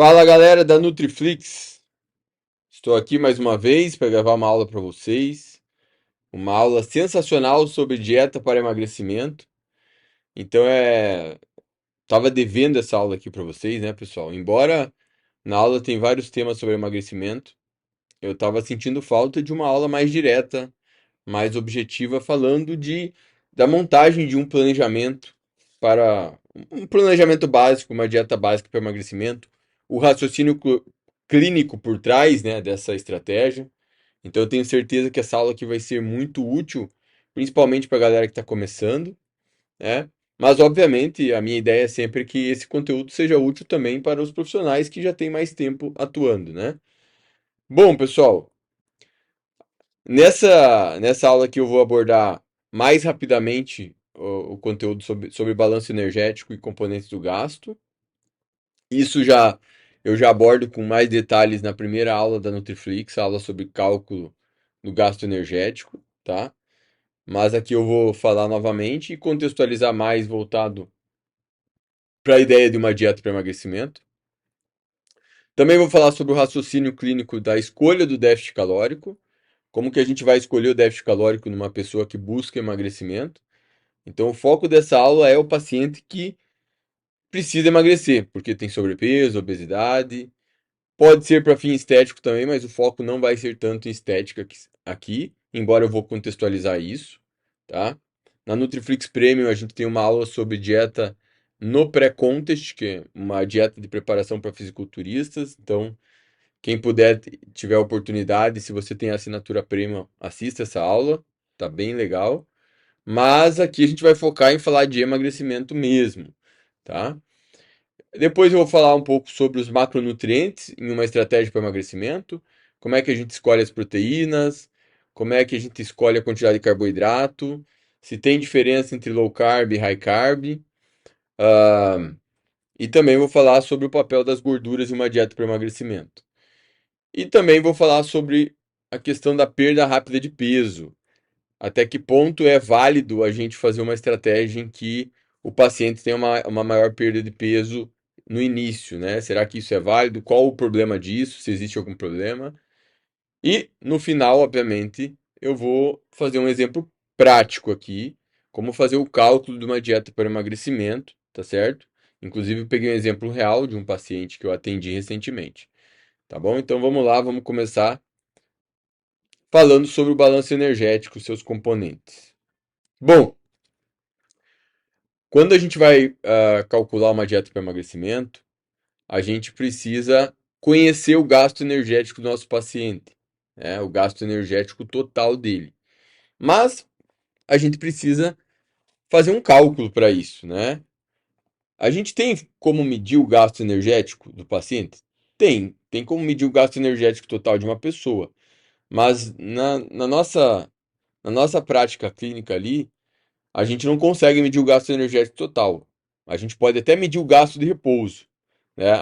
Fala galera da Nutriflix, estou aqui mais uma vez para gravar uma aula para vocês, uma aula sensacional sobre dieta para emagrecimento. Então tava devendo essa aula aqui para vocês, né, pessoal? Embora na aula tem vários temas sobre emagrecimento, eu tava sentindo falta de uma aula mais direta, mais objetiva, falando da montagem de um planejamento para um planejamento básico, uma dieta básica para emagrecimento, o raciocínio clínico por trás, né, dessa estratégia. Então eu tenho certeza que essa aula aqui vai ser muito útil, principalmente para a galera que está começando, né? Mas obviamente a minha ideia é sempre que esse conteúdo seja útil também para os profissionais que já têm mais tempo atuando, né? Bom, pessoal, nessa aula aqui eu vou abordar mais rapidamente o conteúdo sobre balanço energético e componentes do gasto. Isso já eu já abordo com mais detalhes na primeira aula da Nutriflix, a aula sobre cálculo do gasto energético, tá? Mas aqui eu vou falar novamente e contextualizar mais voltado para a ideia de uma dieta para emagrecimento. Também vou falar sobre o raciocínio clínico da escolha do déficit calórico, como que a gente vai escolher o déficit calórico numa pessoa que busca emagrecimento. Então, o foco dessa aula é o paciente que precisa emagrecer, porque tem sobrepeso, obesidade. Pode ser para fim estético também, mas o foco não vai ser tanto em estética aqui, embora eu vou contextualizar isso, tá? Na Nutriflix Premium a gente tem uma aula sobre dieta no pré-contest, que é uma dieta de preparação para fisiculturistas. Então, quem puder, tiver a oportunidade, se você tem a assinatura Premium, assista essa aula, tá bem legal. Mas aqui a gente vai focar em falar de emagrecimento mesmo, tá? Depois eu vou falar um pouco sobre os macronutrientes em uma estratégia para emagrecimento, como é que a gente escolhe as proteínas, como é que a gente escolhe a quantidade de carboidrato, se tem diferença entre low carb e high carb, ah, e também vou falar sobre o papel das gorduras em uma dieta para emagrecimento. E também vou falar sobre a questão da perda rápida de peso. Até que ponto é válido a gente fazer uma estratégia em que o paciente tem uma maior perda de peso no início, né? Será que isso é válido? Qual o problema disso? Se existe algum problema? E no final, obviamente, eu vou fazer um exemplo prático aqui, como fazer o cálculo de uma dieta para emagrecimento, tá certo? Inclusive, eu peguei um exemplo real de um paciente que eu atendi recentemente, tá bom? Então vamos lá, vamos começar falando sobre o balanço energético e seus componentes. Bom, quando a gente vai calcular uma dieta para emagrecimento, a gente precisa conhecer o gasto energético do nosso paciente, né? O gasto energético total dele. Mas a gente precisa fazer um cálculo para isso, né? A gente tem como medir o gasto energético do paciente? Tem como medir o gasto energético total de uma pessoa. Mas na nossa prática clínica ali, a gente não consegue medir o gasto energético total. A gente pode até medir o gasto de repouso, né?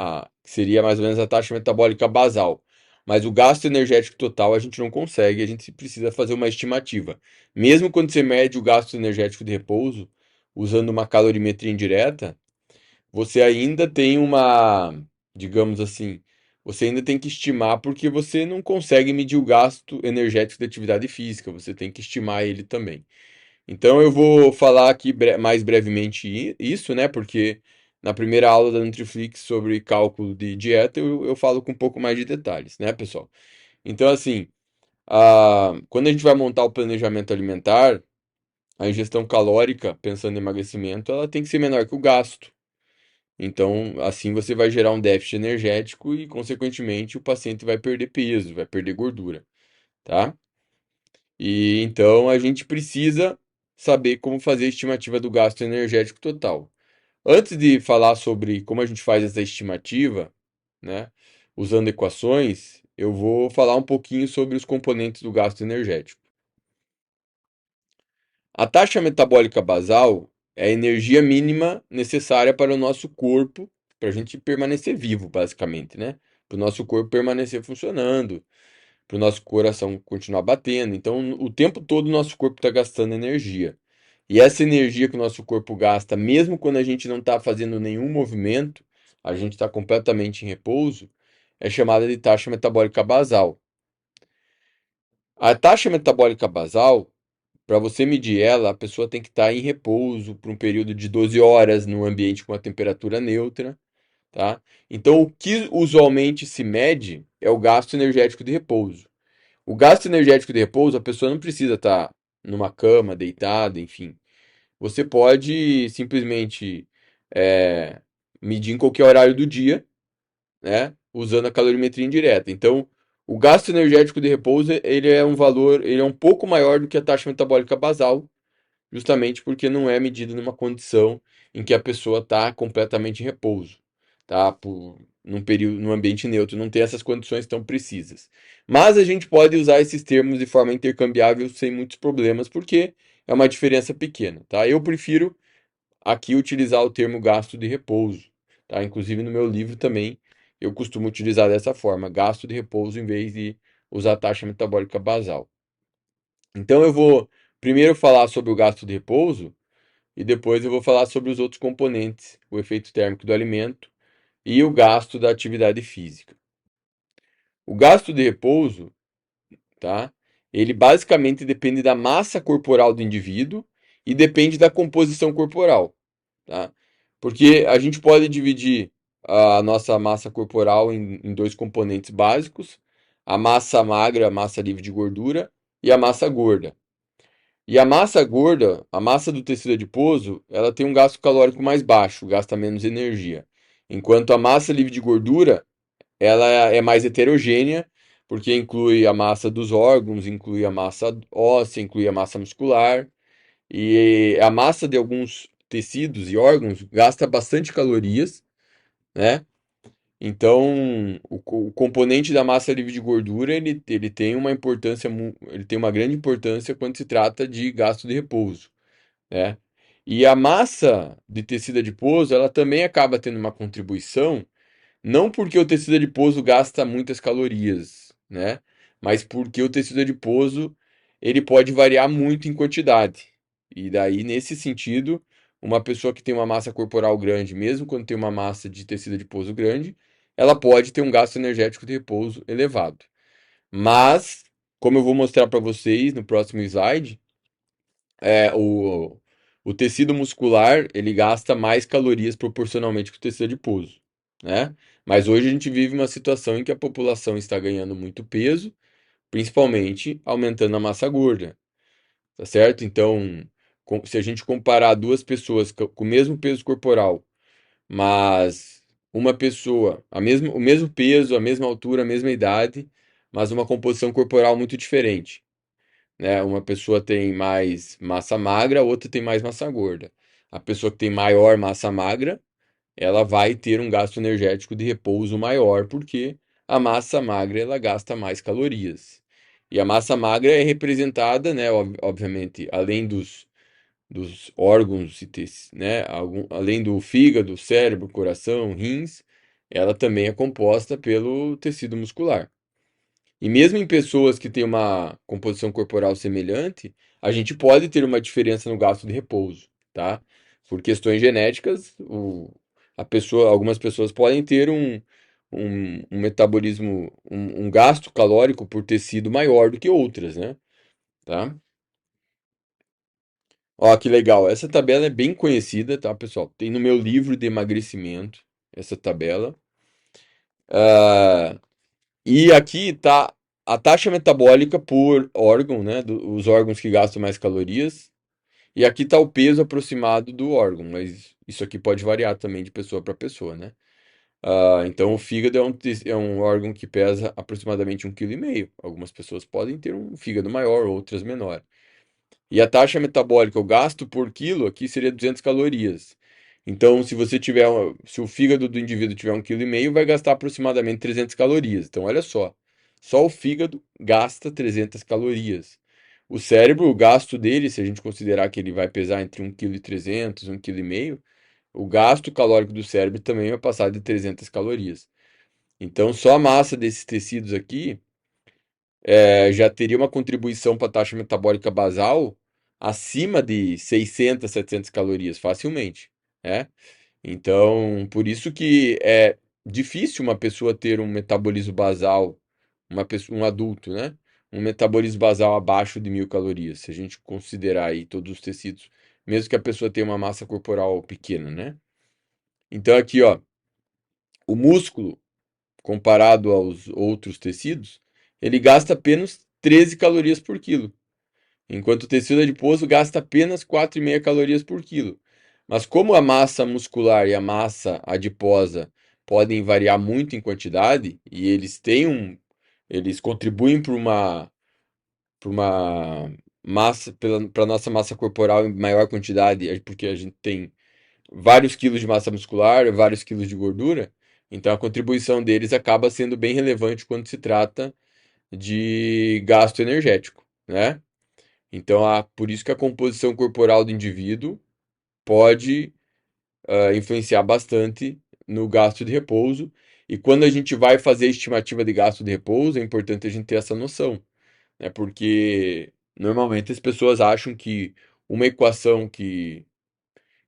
Que seria mais ou menos a taxa metabólica basal. Mas o gasto energético total a gente não consegue, a gente precisa fazer uma estimativa. Mesmo quando você mede o gasto energético de repouso, usando uma calorimetria indireta, você ainda tem digamos assim, você ainda tem que estimar porque você não consegue medir o gasto energético da atividade física, você tem que estimar ele também. Então eu vou falar aqui mais brevemente isso, né? Porque na primeira aula da Nutriflix sobre cálculo de dieta eu falo com um pouco mais de detalhes, né, pessoal? Então, assim, quando a gente vai montar o planejamento alimentar, a ingestão calórica, pensando em emagrecimento, ela tem que ser menor que o gasto. Então, assim você vai gerar um déficit energético e, consequentemente, o paciente vai perder peso, vai perder gordura, tá? E então a gente precisa saber como fazer a estimativa do gasto energético total. Antes de falar sobre como a gente faz essa estimativa, né, usando equações, eu vou falar um pouquinho sobre os componentes do gasto energético. A taxa metabólica basal é a energia mínima necessária para o nosso corpo, para a gente permanecer vivo, basicamente, né? Para o nosso corpo permanecer funcionando, para o nosso coração continuar batendo. Então, o tempo todo o nosso corpo está gastando energia. E essa energia que o nosso corpo gasta, mesmo quando a gente não está fazendo nenhum movimento, a gente está completamente em repouso, é chamada de taxa metabólica basal. A taxa metabólica basal, para você medir ela, a pessoa tem que estar em repouso por um período de 12 horas num ambiente com a temperatura neutra, tá? Então, o que usualmente se mede é o gasto energético de repouso. O gasto energético de repouso, a pessoa não precisa estar numa cama, deitada, enfim. Você pode simplesmente é, medir em qualquer horário do dia, né? Usando a calorimetria indireta. Então, o gasto energético de repouso, ele é um valor, ele é um pouco maior do que a taxa metabólica basal, justamente porque não é medido numa condição em que a pessoa está completamente em repouso, tá? Num período, num ambiente neutro, não tem essas condições tão precisas. Mas a gente pode usar esses termos de forma intercambiável sem muitos problemas, porque é uma diferença pequena, tá? Eu prefiro aqui utilizar o termo gasto de repouso, tá? Inclusive no meu livro também eu costumo utilizar dessa forma, gasto de repouso em vez de usar a taxa metabólica basal. Então eu vou primeiro falar sobre o gasto de repouso e depois eu vou falar sobre os outros componentes, o efeito térmico do alimento e o gasto da atividade física. O gasto de repouso, tá? Ele basicamente depende da massa corporal do indivíduo e depende da composição corporal, tá? Porque a gente pode dividir a nossa massa corporal em dois componentes básicos: a massa magra, a massa livre de gordura, e a massa gorda. E a massa gorda, a massa do tecido adiposo, ela tem um gasto calórico mais baixo, gasta menos energia. Enquanto a massa livre de gordura, ela é mais heterogênea, porque inclui a massa dos órgãos, inclui a massa óssea, inclui a massa muscular, e a massa de alguns tecidos e órgãos gasta bastante calorias, né? Então, o componente da massa livre de gordura, ele tem uma importância, ele tem uma grande importância quando se trata de gasto de repouso, né? E a massa de tecido adiposo, ela também acaba tendo uma contribuição, não porque o tecido adiposo gasta muitas calorias, né? Mas porque o tecido adiposo ele pode variar muito em quantidade. E daí, nesse sentido, uma pessoa que tem uma massa corporal grande, mesmo quando tem uma massa de tecido adiposo grande, ela pode ter um gasto energético de repouso elevado. Mas, como eu vou mostrar para vocês no próximo slide, é, o tecido muscular ele gasta mais calorias proporcionalmente que o tecido adiposo, né? Mas hoje a gente vive uma situação em que a população está ganhando muito peso, principalmente aumentando a massa gorda, tá certo? Então, se a gente comparar duas pessoas com o mesmo peso corporal, mas uma pessoa, o mesmo peso, a mesma altura, a mesma idade, mas uma composição corporal muito diferente, né? Uma pessoa tem mais massa magra, a outra tem mais massa gorda. A pessoa que tem maior massa magra, ela vai ter um gasto energético de repouso maior, porque a massa magra ela gasta mais calorias. E a massa magra é representada, né, obviamente, além dos órgãos, né, além do fígado, cérebro, coração, rins, ela também é composta pelo tecido muscular. E mesmo em pessoas que têm uma composição corporal semelhante, a gente pode ter uma diferença no gasto de repouso, tá? Por questões genéticas, algumas pessoas podem ter um metabolismo, um gasto calórico por tecido maior do que outras, né? Tá? Ó, que legal. Essa tabela é bem conhecida, tá, pessoal? Tem no meu livro de emagrecimento essa tabela. Ah, e aqui tá a taxa metabólica por órgão, né? Os órgãos que gastam mais calorias. E aqui tá o peso aproximado do órgão, mas isso aqui pode variar também de pessoa para pessoa, né? Então o fígado é um órgão que pesa aproximadamente 1,5 kg. Algumas pessoas podem ter um fígado maior, outras menor. E a taxa metabólica, o gasto por quilo aqui seria 200 calorias. Então, se o fígado do indivíduo tiver 1,5 kg, vai gastar aproximadamente 300 calorias. Então, olha só o fígado gasta 300 calorias. O cérebro, o gasto dele, se a gente considerar que ele vai pesar entre 1,3 kg, 1,5 kg, o gasto calórico do cérebro também vai passar de 300 calorias. Então, só a massa desses tecidos aqui já teria uma contribuição para a taxa metabólica basal acima de 600, 700 calorias, facilmente, né? Então, por isso que é difícil uma pessoa ter um metabolismo basal, um adulto, né? Um metabolismo basal abaixo de 1.000 calorias, se a gente considerar aí todos os tecidos, mesmo que a pessoa tenha uma massa corporal pequena, né? Então aqui, ó, o músculo, comparado aos outros tecidos, ele gasta apenas 13 calorias por quilo, enquanto o tecido adiposo gasta apenas 4,5 calorias por quilo. Mas como a massa muscular e a massa adiposa podem variar muito em quantidade e eles contribuem para uma massa, para nossa massa corporal em maior quantidade, porque a gente tem vários quilos de massa muscular, vários quilos de gordura, então a contribuição deles acaba sendo bem relevante quando se trata de gasto energético, né? Então, por isso que a composição corporal do indivíduo pode influenciar bastante no gasto de repouso. E quando a gente vai fazer a estimativa de gasto de repouso, é importante a gente ter essa noção, né? Porque normalmente as pessoas acham que uma equação que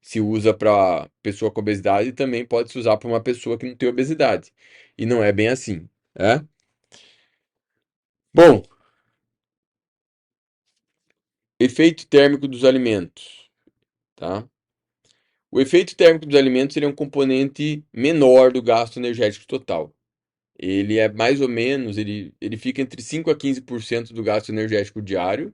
se usa para pessoa com obesidade também pode se usar para uma pessoa que não tem obesidade. E não é bem assim, né? Bom, efeito térmico dos alimentos, tá? O efeito térmico dos alimentos seria um componente menor do gasto energético total. Ele é mais ou menos, ele fica entre 5 a 15% do gasto energético diário,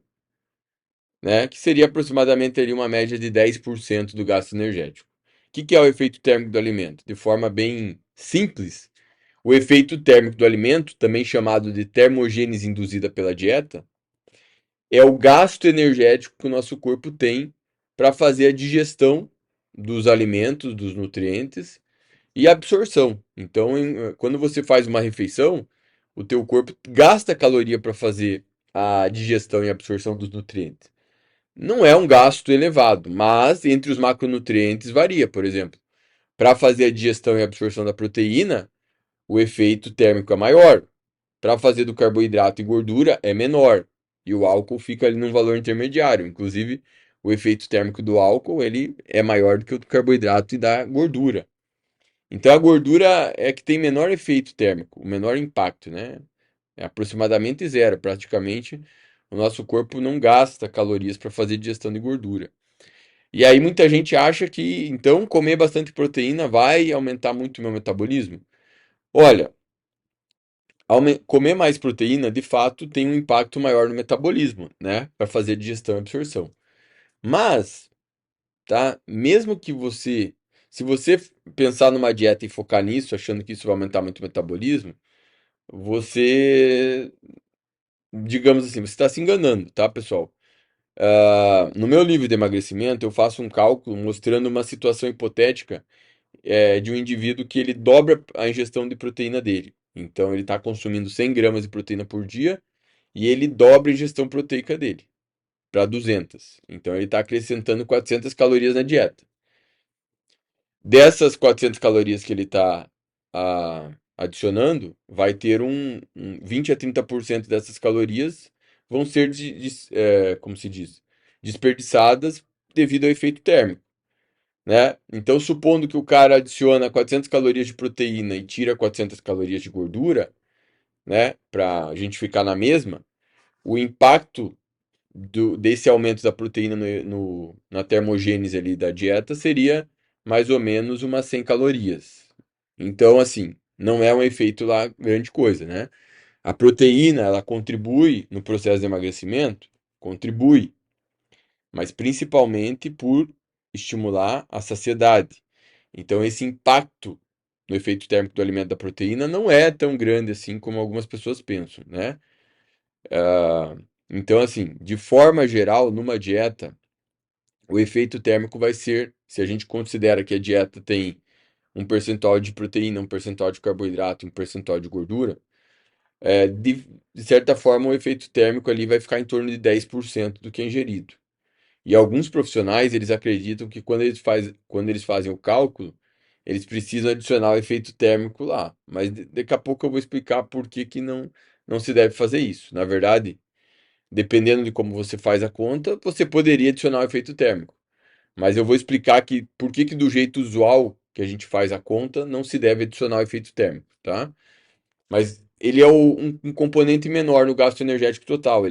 né? Que seria aproximadamente ali uma média de 10% do gasto energético. O que é o efeito térmico do alimento? De forma bem simples, o efeito térmico do alimento, também chamado de termogênese induzida pela dieta, é o gasto energético que o nosso corpo tem para fazer a digestão dos alimentos, dos nutrientes e a absorção. Então, quando você faz uma refeição, o teu corpo gasta caloria para fazer a digestão e absorção dos nutrientes. Não é um gasto elevado, mas entre os macronutrientes varia. Por exemplo, para fazer a digestão e absorção da proteína, o efeito térmico é maior. Para fazer do carboidrato e gordura é menor. E o álcool fica ali num valor intermediário. Inclusive, o efeito térmico do álcool ele é maior do que o do carboidrato e da gordura. Então a gordura é que tem menor efeito térmico, o menor impacto, né? É aproximadamente zero. Praticamente o nosso corpo não gasta calorias para fazer digestão de gordura. E aí muita gente acha que então comer bastante proteína vai aumentar muito o meu metabolismo. Olha, comer mais proteína, de fato, tem um impacto maior no metabolismo, né? Para fazer digestão e absorção. Mas, tá? Mesmo que se você pensar numa dieta e focar nisso, achando que isso vai aumentar muito o metabolismo, você, digamos assim, você está se enganando, tá, pessoal? No meu livro de emagrecimento, eu faço um cálculo mostrando uma situação hipotética de um indivíduo que ele dobra a ingestão de proteína dele. Então, ele está consumindo 100 gramas de proteína por dia e ele dobra a ingestão proteica dele para 200. Então, ele está acrescentando 400 calorias na dieta. Dessas 400 calorias que ele está adicionando, vai ter 20 a 30% dessas calorias vão ser, como se diz, desperdiçadas devido ao efeito térmico, né? Então, supondo que o cara adiciona 400 calorias de proteína e tira 400 calorias de gordura, né, para a gente ficar na mesma, o impacto desse aumento da proteína na termogênese ali da dieta seria mais ou menos umas 100 calorias. Então, assim, não é um efeito lá grande coisa, né? A proteína, ela contribui no processo de emagrecimento? Contribui, mas principalmente por estimular a saciedade. Então, esse impacto no efeito térmico do alimento da proteína não é tão grande assim como algumas pessoas pensam, né? Ah, então, assim, de forma geral, numa dieta, o efeito térmico vai ser, se a gente considera que a dieta tem um percentual de proteína, um percentual de carboidrato, um percentual de gordura, de certa forma o efeito térmico ali vai ficar em torno de 10% do que é ingerido. E alguns profissionais, eles acreditam que quando eles fazem o cálculo, eles precisam adicionar o efeito térmico lá. Mas daqui a pouco eu vou explicar por que que não se deve fazer isso. Na verdade, dependendo de como você faz a conta, você poderia adicionar o efeito térmico. Mas eu vou explicar que por que que do jeito usual que a gente faz a conta, não se deve adicionar o efeito térmico, tá? Mas ele é um componente menor no gasto energético total.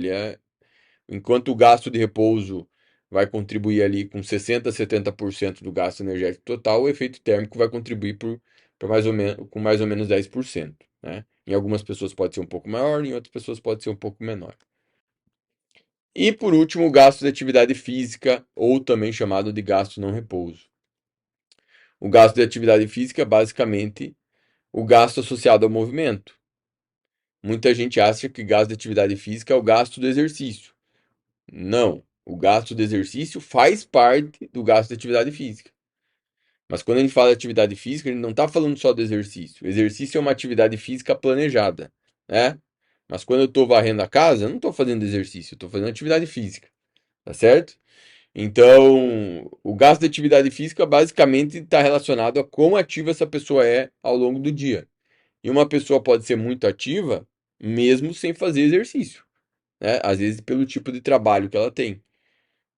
Enquanto o gasto de repouso vai contribuir ali com 60 a 70% do gasto energético total, o efeito térmico vai contribuir por mais ou menos, com mais ou menos 10%, né? Em algumas pessoas pode ser um pouco maior, em outras pessoas pode ser um pouco menor. E por último, o gasto de atividade física, ou também chamado de gasto não repouso. O gasto de atividade física é basicamente o gasto associado ao movimento. Muita gente acha que gasto de atividade física é o gasto do exercício. Não. O gasto do exercício faz parte do gasto de atividade física. Mas quando a gente fala de atividade física, a gente não está falando só do exercício. O exercício é uma atividade física planejada, né? Mas quando eu estou varrendo a casa, eu não estou fazendo exercício, eu estou fazendo atividade física, tá certo? Então, o gasto de atividade física basicamente está relacionado a quão ativa essa pessoa é ao longo do dia. E uma pessoa pode ser muito ativa mesmo sem fazer exercício, né? Às vezes pelo tipo de trabalho que ela tem.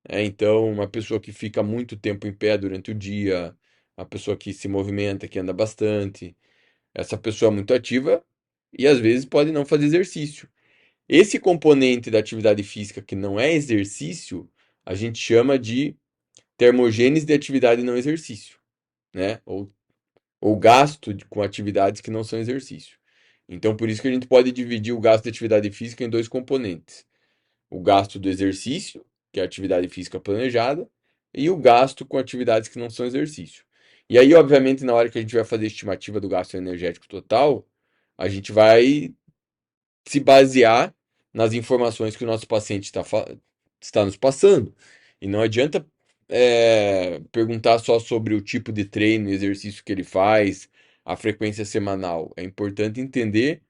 Então, uma pessoa que fica muito tempo em pé durante o dia, uma pessoa que se movimenta, que anda bastante, essa pessoa é muito ativa e às vezes pode não fazer exercício. Esse componente da atividade física que não é exercício, a gente chama de termogênese de atividade não exercício, né? Ou com atividades que não são exercício. Então, por isso que a gente pode dividir o gasto de atividade física em dois componentes: o gasto do exercício, que é a atividade física planejada, e o gasto com atividades que não são exercício. E aí, obviamente, na hora que a gente vai fazer a estimativa do gasto energético total, a gente vai se basear nas informações que o nosso paciente está nos passando. E não adianta perguntar só sobre o tipo de treino e exercício que ele faz, a frequência semanal. É importante entender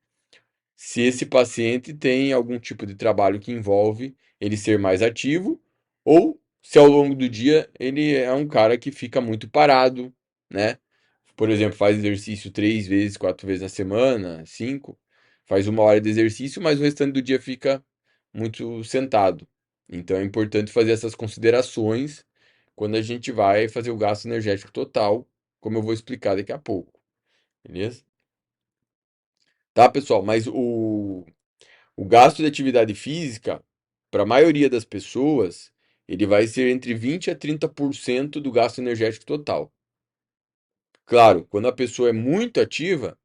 se esse paciente tem algum tipo de trabalho que envolve ele ser mais ativo, ou se ao longo do dia ele é um cara que fica muito parado, né? Por exemplo, faz exercício 3 vezes, 4 vezes na semana, cinco, faz 1 hora de exercício, mas o restante do dia fica muito sentado. Então é importante fazer essas considerações quando a gente vai fazer o gasto energético total, como eu vou explicar daqui a pouco, beleza? Tá, pessoal? Mas o gasto de atividade física, para a maioria das pessoas, ele vai ser entre 20 a 30% do gasto energético total. Claro, quando a pessoa é muito ativa,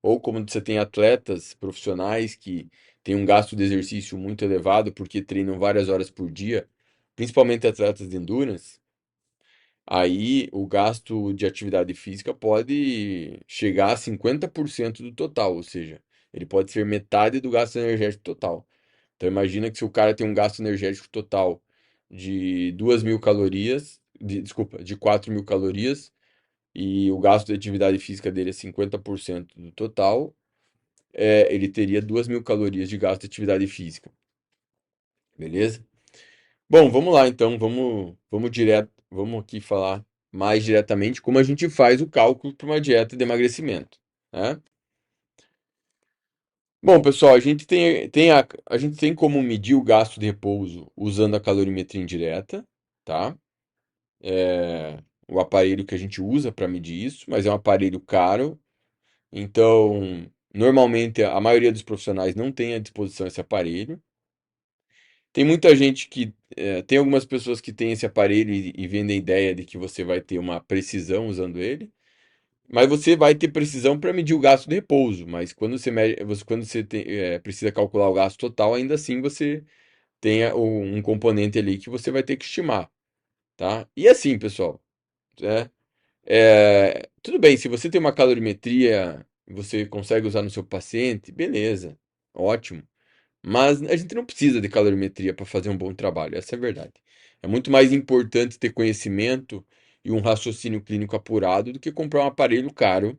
ou como você tem atletas profissionais que têm um gasto de exercício muito elevado porque treinam várias horas por dia, principalmente atletas de endurance, aí o gasto de atividade física pode chegar a 50% do total, ou seja, ele pode ser metade do gasto energético total. Então imagina que se o cara tem um gasto energético total de 2.000 calorias, desculpa, de 4.000 calorias, e o gasto de atividade física dele é 50% do total, ele teria 2.000 calorias de gasto de atividade física, beleza? Bom, vamos lá então, vamos aqui falar mais diretamente como a gente faz o cálculo para uma dieta de emagrecimento, né? Bom, pessoal, a gente tem como medir o gasto de repouso usando a calorimetria indireta, tá? É o aparelho que a gente usa para medir isso, mas é um aparelho caro. Então, normalmente a maioria dos profissionais não tem à disposição esse aparelho. Tem muita gente tem algumas pessoas que têm esse aparelho e vendem a ideia de que você vai ter uma precisão usando ele, mas você vai ter precisão para medir o gasto de repouso. Mas quando você precisa calcular o gasto total, ainda assim você tem um componente ali que você vai ter que estimar, tá? E assim, pessoal, né? Tudo bem, se você tem uma calorimetria, você consegue usar no seu paciente, beleza, ótimo. Mas a gente não precisa de calorimetria para fazer um bom trabalho, essa é a verdade. É muito mais importante ter conhecimento e um raciocínio clínico apurado do que comprar um aparelho caro,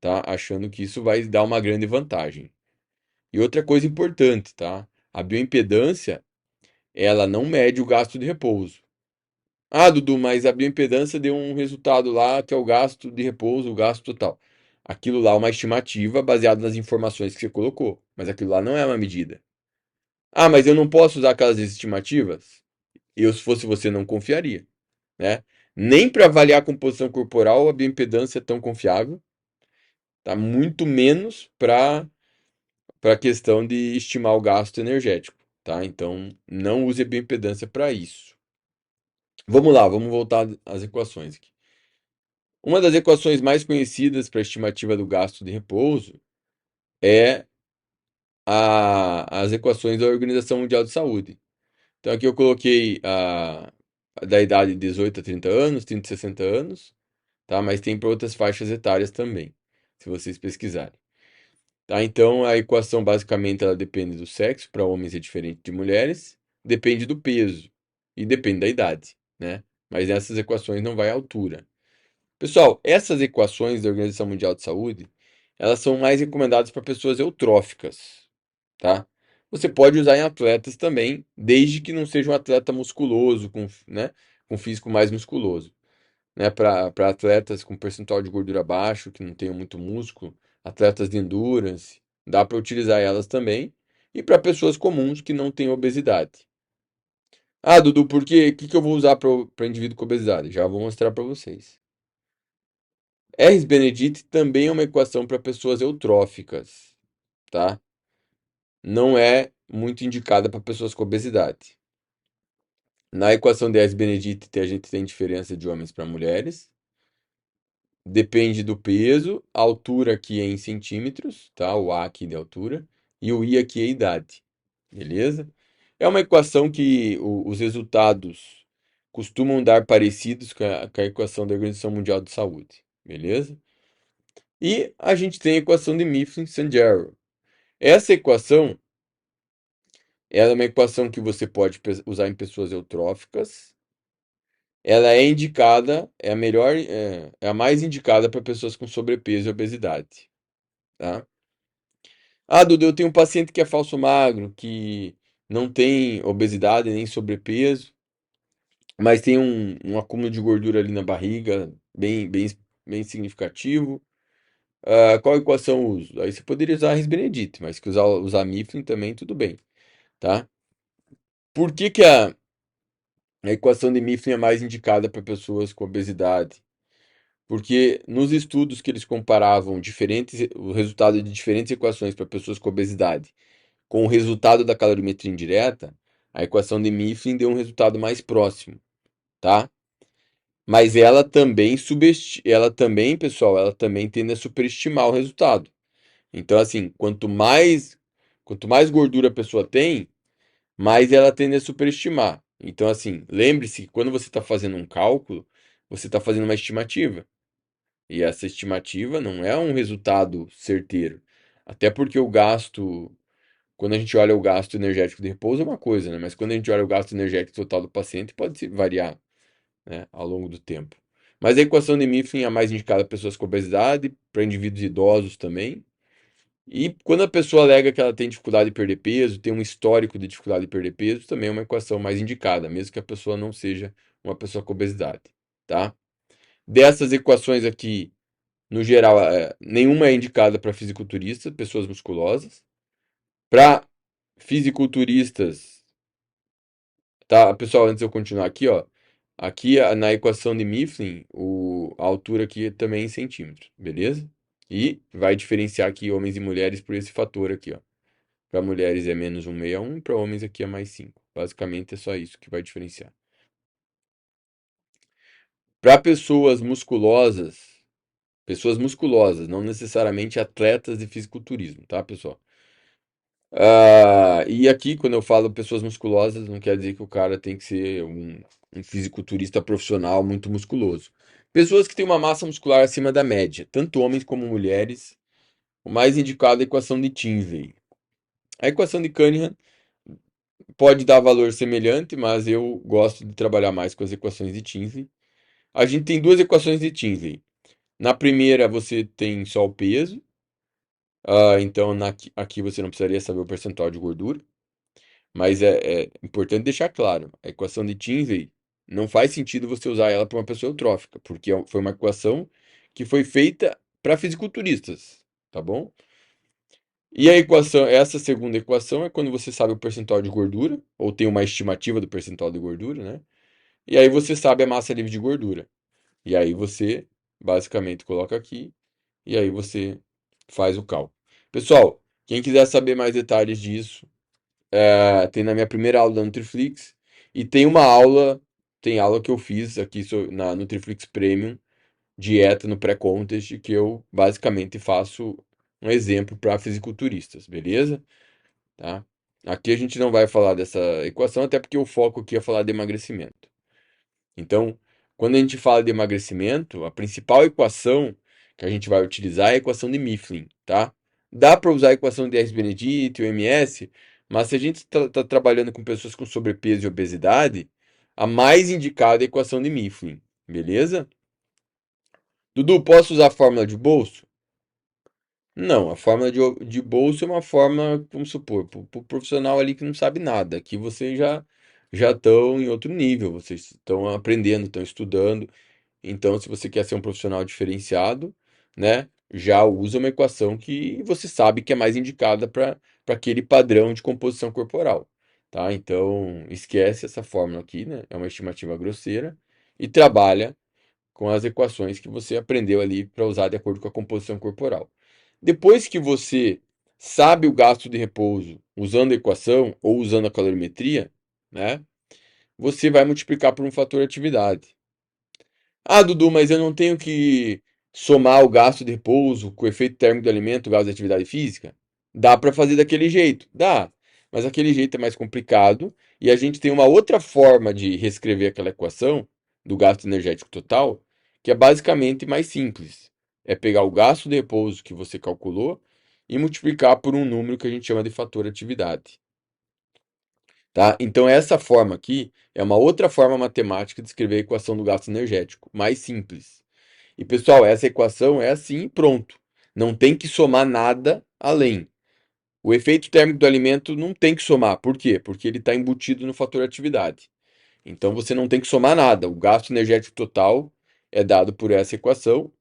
tá? Achando que isso vai dar uma grande vantagem. E outra coisa importante, tá? A bioimpedância, ela não mede o gasto de repouso. Ah, Dudu, mas a bioimpedância deu um resultado lá que é o gasto de repouso, o gasto total. Aquilo lá é uma estimativa baseada nas informações que você colocou, mas aquilo lá não é uma medida. Ah, mas eu não posso usar aquelas estimativas? Eu, se fosse você, não confiaria, né? Nem para avaliar a composição corporal a bioimpedância é tão confiável, tá? Muito menos para a questão de estimar o gasto energético, tá? Então, não use a bioimpedância para isso. Vamos lá, vamos voltar às equações aqui. Uma das equações mais conhecidas para a estimativa do gasto de repouso é as equações da Organização Mundial de Saúde. Então aqui eu coloquei da idade de 18 a 30 anos, 30 a 60 anos, tá? Mas tem para outras faixas etárias também, se vocês pesquisarem. Tá? Então a equação basicamente ela depende do sexo, para homens é diferente de mulheres, depende do peso e depende da idade, né? Mas nessas equações não vai a altura. Pessoal, essas equações da Organização Mundial de Saúde, elas são mais recomendadas para pessoas eutróficas, tá? Você pode usar em atletas também, desde que não seja um atleta musculoso, né, com físico mais musculoso, né? Para atletas com percentual de gordura baixo, que não tenham muito músculo, atletas de endurance, dá para utilizar elas também. E para pessoas comuns que não têm obesidade. Ah, Dudu, por quê? O que que eu vou usar para indivíduo com obesidade? Já vou mostrar para vocês. Rs-Benedict também é uma equação para pessoas eutróficas, tá? Não é muito indicada para pessoas com obesidade. Na equação de Rs-Benedict, a gente tem diferença de homens para mulheres. Depende do peso, a altura aqui é em centímetros, tá? O A aqui de altura, e o I aqui é idade, beleza? É uma equação que os resultados costumam dar parecidos com a equação da Organização Mundial de Saúde, beleza? E a gente tem a equação de Mifflin-Sanjaro. Essa equação, ela é uma equação que você pode usar em pessoas eutróficas. Ela é indicada, é a melhor, é a mais indicada para pessoas com sobrepeso e obesidade, tá? Ah, Dudu, eu tenho um paciente que é falso magro, que não tem obesidade nem sobrepeso, mas tem um acúmulo de gordura ali na barriga, bem significativo. Ah, qual equação eu uso? Aí você poderia usar a Ris-Benedict, mas que usar Mifflin também, tudo bem, tá? Por que que a equação de Mifflin é mais indicada para pessoas com obesidade? Porque nos estudos que eles comparavam o resultado de diferentes equações para pessoas com obesidade com o resultado da calorimetria indireta, a equação de Mifflin deu um resultado mais próximo, tá? Mas ela também, pessoal, ela também tende a superestimar o resultado. Então, assim, quanto mais gordura a pessoa tem, mais ela tende a superestimar. Então, assim, lembre-se que quando você está fazendo um cálculo, você está fazendo uma estimativa. E essa estimativa não é um resultado certeiro. Até porque quando a gente olha o gasto energético de repouso é uma coisa, né? Mas quando a gente olha o gasto energético total do paciente, pode variar, né, ao longo do tempo. Mas a equação de Mifflin é a mais indicada para pessoas com obesidade, para indivíduos idosos também. E quando a pessoa alega que ela tem dificuldade de perder peso, tem um histórico de dificuldade de perder peso, também é uma equação mais indicada, mesmo que a pessoa não seja uma pessoa com obesidade, tá? Dessas equações aqui, no geral, nenhuma é indicada para fisiculturistas, pessoas musculosas. Para fisiculturistas, tá? Pessoal, antes de eu continuar aqui, ó. Aqui na equação de Mifflin, a altura aqui também é em centímetros, beleza? E vai diferenciar aqui homens e mulheres por esse fator aqui, ó. Para mulheres é menos 1,61, para homens aqui é mais 5. Basicamente é só isso que vai diferenciar. Para pessoas musculosas, não necessariamente atletas de fisiculturismo, tá, pessoal? E aqui, quando eu falo pessoas musculosas, não quer dizer que o cara tem que ser um fisiculturista profissional muito musculoso. Pessoas que têm uma massa muscular acima da média, tanto homens como mulheres, o mais indicado é a equação de Tinsley. A equação de Cunningham pode dar valor semelhante, mas eu gosto de trabalhar mais com as equações de Tinsley. A gente tem duas equações de Tinsley. Na primeira, você tem só o peso, então aqui você não precisaria saber o percentual de gordura. Mas é importante deixar claro, a equação de Tinsley não faz sentido você usar ela para uma pessoa eutrófica, porque foi uma equação que foi feita para fisiculturistas, tá bom? E a equação, essa segunda equação é quando você sabe o percentual de gordura, ou tem uma estimativa do percentual de gordura, né? E aí você sabe a massa livre de gordura. E aí você basicamente coloca aqui e aí você faz o cálculo. Pessoal, quem quiser saber mais detalhes disso, tem na minha primeira aula da Nutriflix e tem aula que eu fiz aqui na Nutriflix Premium, dieta no pré-contest, que eu basicamente faço um exemplo para fisiculturistas, beleza? Tá? Aqui a gente não vai falar dessa equação, até porque o foco aqui é falar de emagrecimento. Então, quando a gente fala de emagrecimento, a principal equação que a gente vai utilizar é a equação de Mifflin, tá? Dá para usar a equação de Benedict, o MS, mas se a gente está trabalhando com pessoas com sobrepeso e obesidade, a mais indicada é a equação de Mifflin, beleza? Dudu, posso usar a fórmula de bolso? Não, a fórmula de bolso é uma forma, vamos supor, para o profissional ali que não sabe nada. Aqui vocês já estão em outro nível, vocês estão aprendendo, estão estudando. Então, se você quer ser um profissional diferenciado, né, já usa uma equação que você sabe que é mais indicada para aquele padrão de composição corporal, tá? Então, esquece essa fórmula aqui, né? É uma estimativa grosseira e trabalha com as equações que você aprendeu ali para usar de acordo com a composição corporal. Depois que você sabe o gasto de repouso usando a equação ou usando a calorimetria, né, você vai multiplicar por um fator atividade. Ah, Dudu, mas eu não tenho que somar o gasto de repouso com o efeito térmico do alimento, o gasto de atividade física? Dá para fazer daquele jeito? Dá. Mas aquele jeito é mais complicado e a gente tem uma outra forma de reescrever aquela equação do gasto energético total, que é basicamente mais simples. É pegar o gasto de repouso que você calculou e multiplicar por um número que a gente chama de fator atividade. Tá? Então, essa forma aqui é uma outra forma matemática de escrever a equação do gasto energético, mais simples. E pessoal, essa equação é assim e pronto. Não tem que somar nada além. O efeito térmico do alimento não tem que somar. Por quê? Porque ele está embutido no fator atividade. Então você não tem que somar nada. O gasto energético total é dado por essa equação.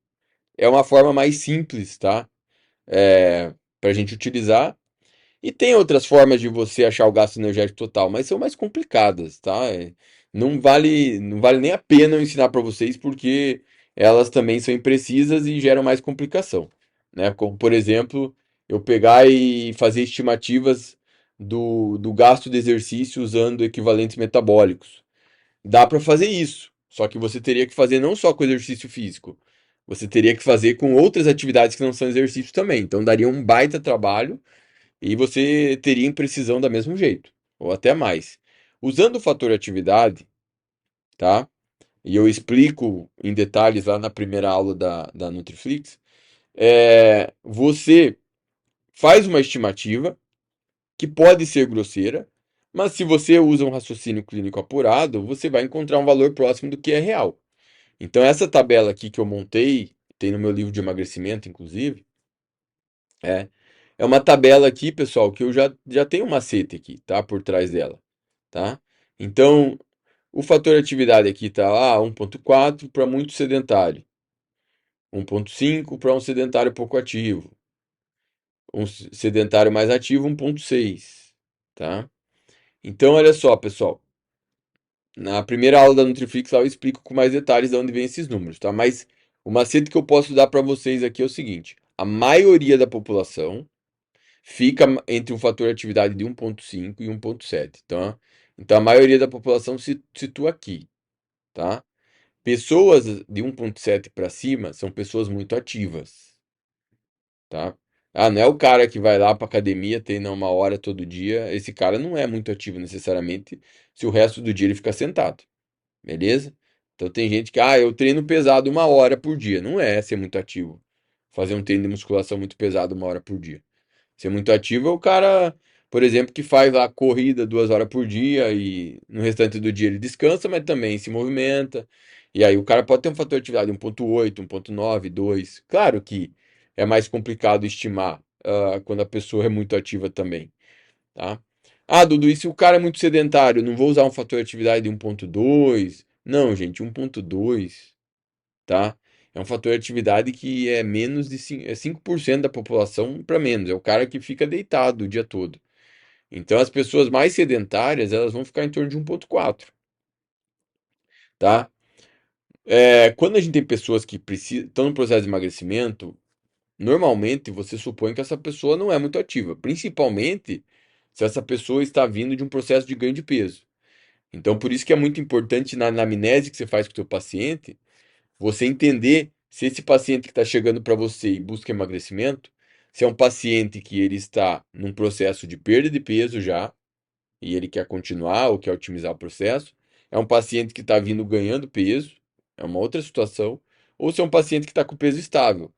É uma forma mais simples, tá? Para a gente utilizar. E tem outras formas de você achar o gasto energético total, mas são mais complicadas, tá? Não vale nem a pena eu ensinar para vocês, porque elas também são imprecisas e geram mais complicação, né? Como, por exemplo, eu pegar e fazer estimativas do gasto de exercício usando equivalentes metabólicos. Dá para fazer isso, só que você teria que fazer não só com exercício físico, você teria que fazer com outras atividades que não são exercício também. Então daria um baita trabalho e você teria imprecisão da mesmo jeito, ou até mais. Usando o fator atividade, tá? E eu explico em detalhes lá na primeira aula da Nutriflix, você faz uma estimativa que pode ser grosseira, mas se você usa um raciocínio clínico apurado, você vai encontrar um valor próximo do que é real. Então, essa tabela aqui que eu montei, tem no meu livro de emagrecimento, inclusive, é, é uma tabela aqui, pessoal, que eu já tenho um macete aqui, tá? Por trás dela, tá? Então, o fator atividade aqui tá lá 1,4 para muito sedentário, 1,5 para um sedentário pouco ativo, um sedentário mais ativo 1,6, tá? Então, olha só, pessoal, na primeira aula da Nutriflix lá eu explico com mais detalhes de onde vem esses números, tá? Mas o macete que eu posso dar para vocês aqui é o seguinte: a maioria da população fica entre um fator de atividade de 1,5 e 1,7. Então a maioria da população se situa aqui, tá? Pessoas de 1,7 para cima são pessoas muito ativas, tá? Ah, não é o cara que vai lá para academia, treina uma hora todo dia. Esse cara não é muito ativo necessariamente se o resto do dia ele fica sentado, beleza? Então tem gente que, eu treino pesado uma hora por dia. Não é ser muito ativo. Fazer um treino de musculação muito pesado uma hora por dia. Ser muito ativo é o cara, por exemplo, que faz lá corrida 2 horas por dia e no restante do dia ele descansa, mas também se movimenta. E aí o cara pode ter um fator de atividade 1,8, 1,9, 2. Claro que é mais complicado estimar quando a pessoa é muito ativa também, tá? Ah, Dudu, e se o cara é muito sedentário, não vou usar um fator de atividade de 1,2? Não, gente, 1,2, tá? É um fator de atividade que é menos de 5% da população para menos. É o cara que fica deitado o dia todo. Então, as pessoas mais sedentárias, elas vão ficar em torno de 1,4. tá? Quando a gente tem pessoas que precisam, estão no processo de emagrecimento, normalmente você supõe que essa pessoa não é muito ativa, principalmente se essa pessoa está vindo de um processo de ganho de peso. Então, por isso que é muito importante na anamnese que você faz com o seu paciente, você entender se esse paciente que está chegando para você e busca emagrecimento, se é um paciente que ele está num processo de perda de peso já, e ele quer continuar ou quer otimizar o processo, é um paciente que está vindo ganhando peso, é uma outra situação, ou se é um paciente que está com peso estável,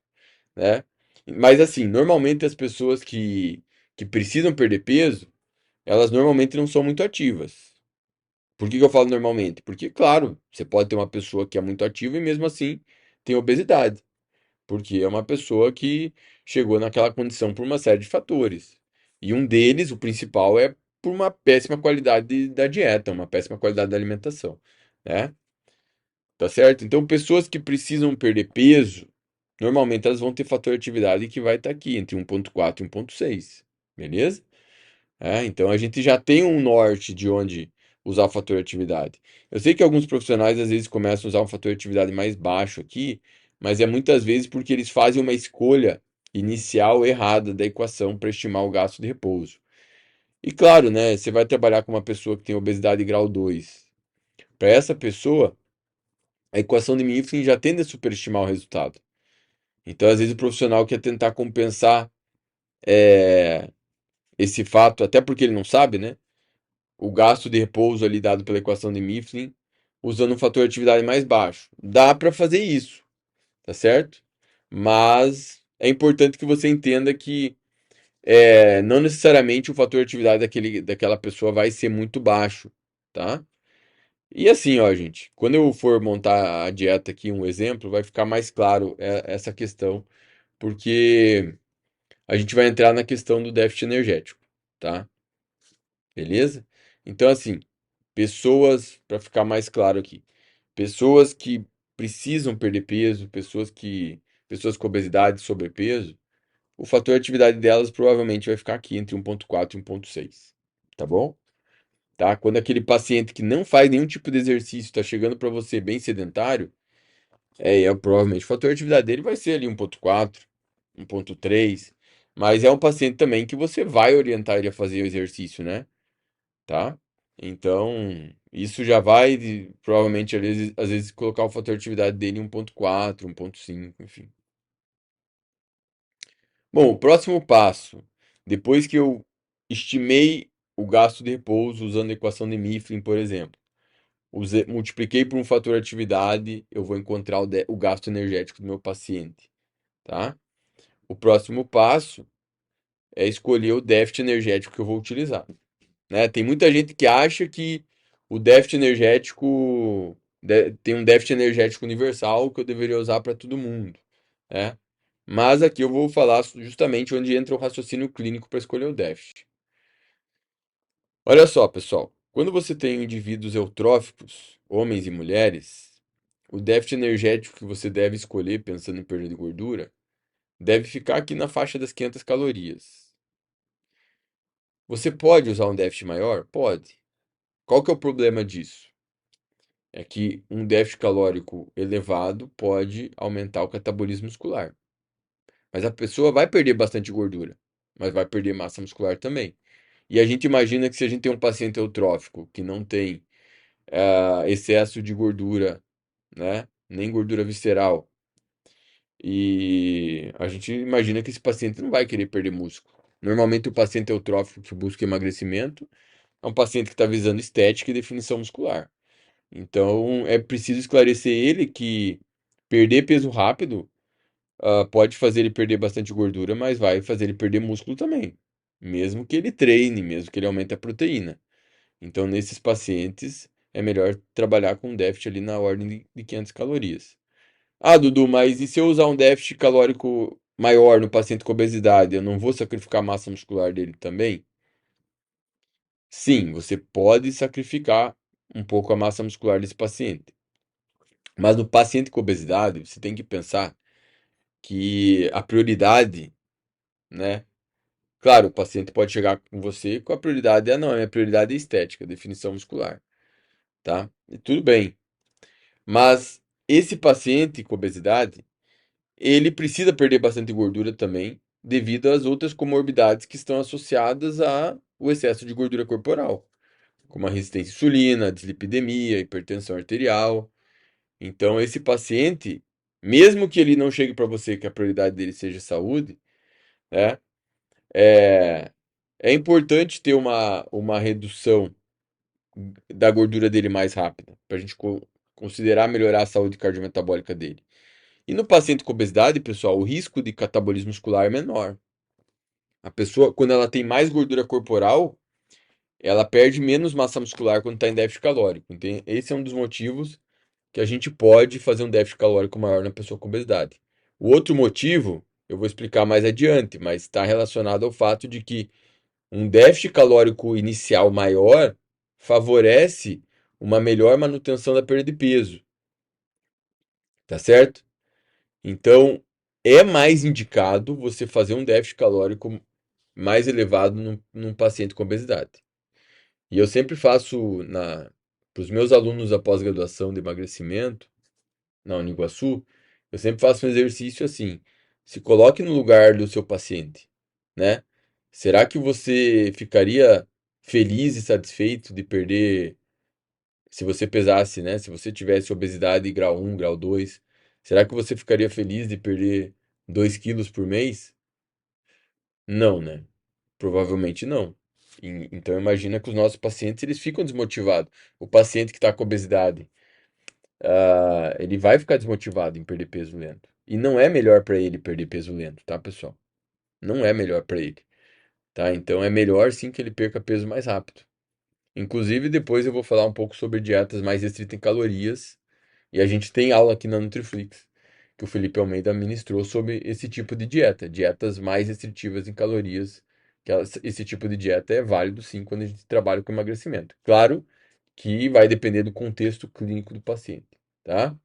né? Mas assim, normalmente as pessoas que precisam perder peso, elas normalmente não são muito ativas. Por que que eu falo normalmente? Porque, claro, você pode ter uma pessoa que é muito ativa e mesmo assim tem obesidade. Porque é uma pessoa que chegou naquela condição por uma série de fatores. E um deles, o principal, é por uma péssima qualidade da dieta, uma péssima qualidade da alimentação, né? Tá certo? Então, pessoas que precisam perder peso, normalmente elas vão ter fator de atividade que vai estar aqui, entre 1,4 e 1,6, beleza? Então a gente já tem um norte de onde usar o fator de atividade. Eu sei que alguns profissionais às vezes começam a usar um fator de atividade mais baixo aqui, mas é muitas vezes porque eles fazem uma escolha inicial errada da equação para estimar o gasto de repouso. E claro, né, você vai trabalhar com uma pessoa que tem obesidade grau 2. Para essa pessoa, a equação de Mifflin já tende a superestimar o resultado. Então, às vezes, o profissional quer tentar compensar é, esse fato, até porque ele não sabe, né? O gasto de repouso ali dado pela equação de Mifflin, usando um fator de atividade mais baixo. Dá para fazer isso, tá certo? Mas é importante que você entenda que não necessariamente o fator de atividade daquela pessoa vai ser muito baixo, tá? E assim, ó, gente, quando eu for montar a dieta aqui, um exemplo, vai ficar mais claro essa questão, porque a gente vai entrar na questão do déficit energético, tá? Beleza? Então, assim, pessoas, para ficar mais claro aqui, pessoas que precisam perder peso, pessoas com obesidade, sobrepeso, o fator de atividade delas provavelmente vai ficar aqui entre 1,4 e 1,6, tá bom? Tá? Quando aquele paciente que não faz nenhum tipo de exercício está chegando para você bem sedentário, provavelmente o fator de atividade dele vai ser ali 1,4, 1,3, mas é um paciente também que você vai orientar ele a fazer o exercício, né? Tá? Então, isso já vai provavelmente às vezes colocar o fator de atividade dele em 1,4, 1,5, enfim. Bom, o próximo passo, depois que eu estimei o gasto de repouso usando a equação de Mifflin, por exemplo, multipliquei por um fator de atividade, eu vou encontrar o gasto energético do meu paciente, tá? O próximo passo é escolher o déficit energético que eu vou utilizar. Né? Tem muita gente que acha que o déficit energético tem um déficit energético universal que eu deveria usar para todo mundo, né? Mas aqui eu vou falar justamente onde entra o raciocínio clínico para escolher o déficit. Olha só, pessoal, quando você tem indivíduos eutróficos, homens e mulheres, o déficit energético que você deve escolher pensando em perda de gordura deve ficar aqui na faixa das 500 calorias. Você pode usar um déficit maior? Pode. Qual que é o problema disso? É que um déficit calórico elevado pode aumentar o catabolismo muscular. Mas a pessoa vai perder bastante gordura, mas vai perder massa muscular também. E a gente imagina que se a gente tem um paciente eutrófico que não tem excesso de gordura, né? Nem gordura visceral, e a gente imagina que esse paciente não vai querer perder músculo. Normalmente o paciente eutrófico que busca emagrecimento é um paciente que está visando estética e definição muscular. Então é preciso esclarecer ele que perder peso rápido pode fazer ele perder bastante gordura, mas vai fazer ele perder músculo também. Mesmo que ele treine, mesmo que ele aumente a proteína. Então, nesses pacientes, é melhor trabalhar com um déficit ali na ordem de 500 calorias. Ah, Dudu, mas e se eu usar um déficit calórico maior no paciente com obesidade, eu não vou sacrificar a massa muscular dele também? Sim, você pode sacrificar um pouco a massa muscular desse paciente. Mas no paciente com obesidade, você tem que pensar que a prioridade, né? Claro, o paciente pode chegar com você com a prioridade, não, a minha prioridade é estética, definição muscular, tá? E tudo bem. Mas esse paciente com obesidade, ele precisa perder bastante gordura também, devido às outras comorbidades que estão associadas ao excesso de gordura corporal, como a resistência à insulina, a dislipidemia, a hipertensão arterial. Então, esse paciente, mesmo que ele não chegue para você que a prioridade dele seja saúde, né, é, é importante ter uma redução da gordura dele mais rápida, para a gente considerar melhorar a saúde cardiometabólica dele. E no paciente com obesidade, pessoal, o risco de catabolismo muscular é menor. A pessoa, quando ela tem mais gordura corporal, ela perde menos massa muscular quando está em déficit calórico. Então, esse é um dos motivos que a gente pode fazer um déficit calórico maior na pessoa com obesidade. O outro motivo, eu vou explicar mais adiante, mas está relacionado ao fato de que um déficit calórico inicial maior favorece uma melhor manutenção da perda de peso, tá certo? Então, é mais indicado você fazer um déficit calórico mais elevado num paciente com obesidade. E eu sempre faço para os meus alunos da pós-graduação de emagrecimento, na Uniguaçu, eu sempre faço um exercício assim: se coloque no lugar do seu paciente, né? Será que você ficaria feliz e satisfeito de perder, se você pesasse, né? Se você tivesse obesidade grau um, grau 2, será que você ficaria feliz de perder 2 quilos por mês? Não, né? Provavelmente não. Então imagina que os nossos pacientes eles ficam desmotivados. O paciente que está com obesidade, ele vai ficar desmotivado em perder peso lento. E não é melhor para ele perder peso lento, tá, pessoal? Não é melhor para ele, tá? Então é melhor sim que ele perca peso mais rápido. Inclusive depois eu vou falar um pouco sobre dietas mais restritas em calorias. E a gente tem aula aqui na Nutriflix que o Felipe Almeida ministrou sobre esse tipo de dieta, dietas mais restritivas em calorias. Esse tipo de dieta é válido sim quando a gente trabalha com emagrecimento. Claro que vai depender do contexto clínico do paciente, tá?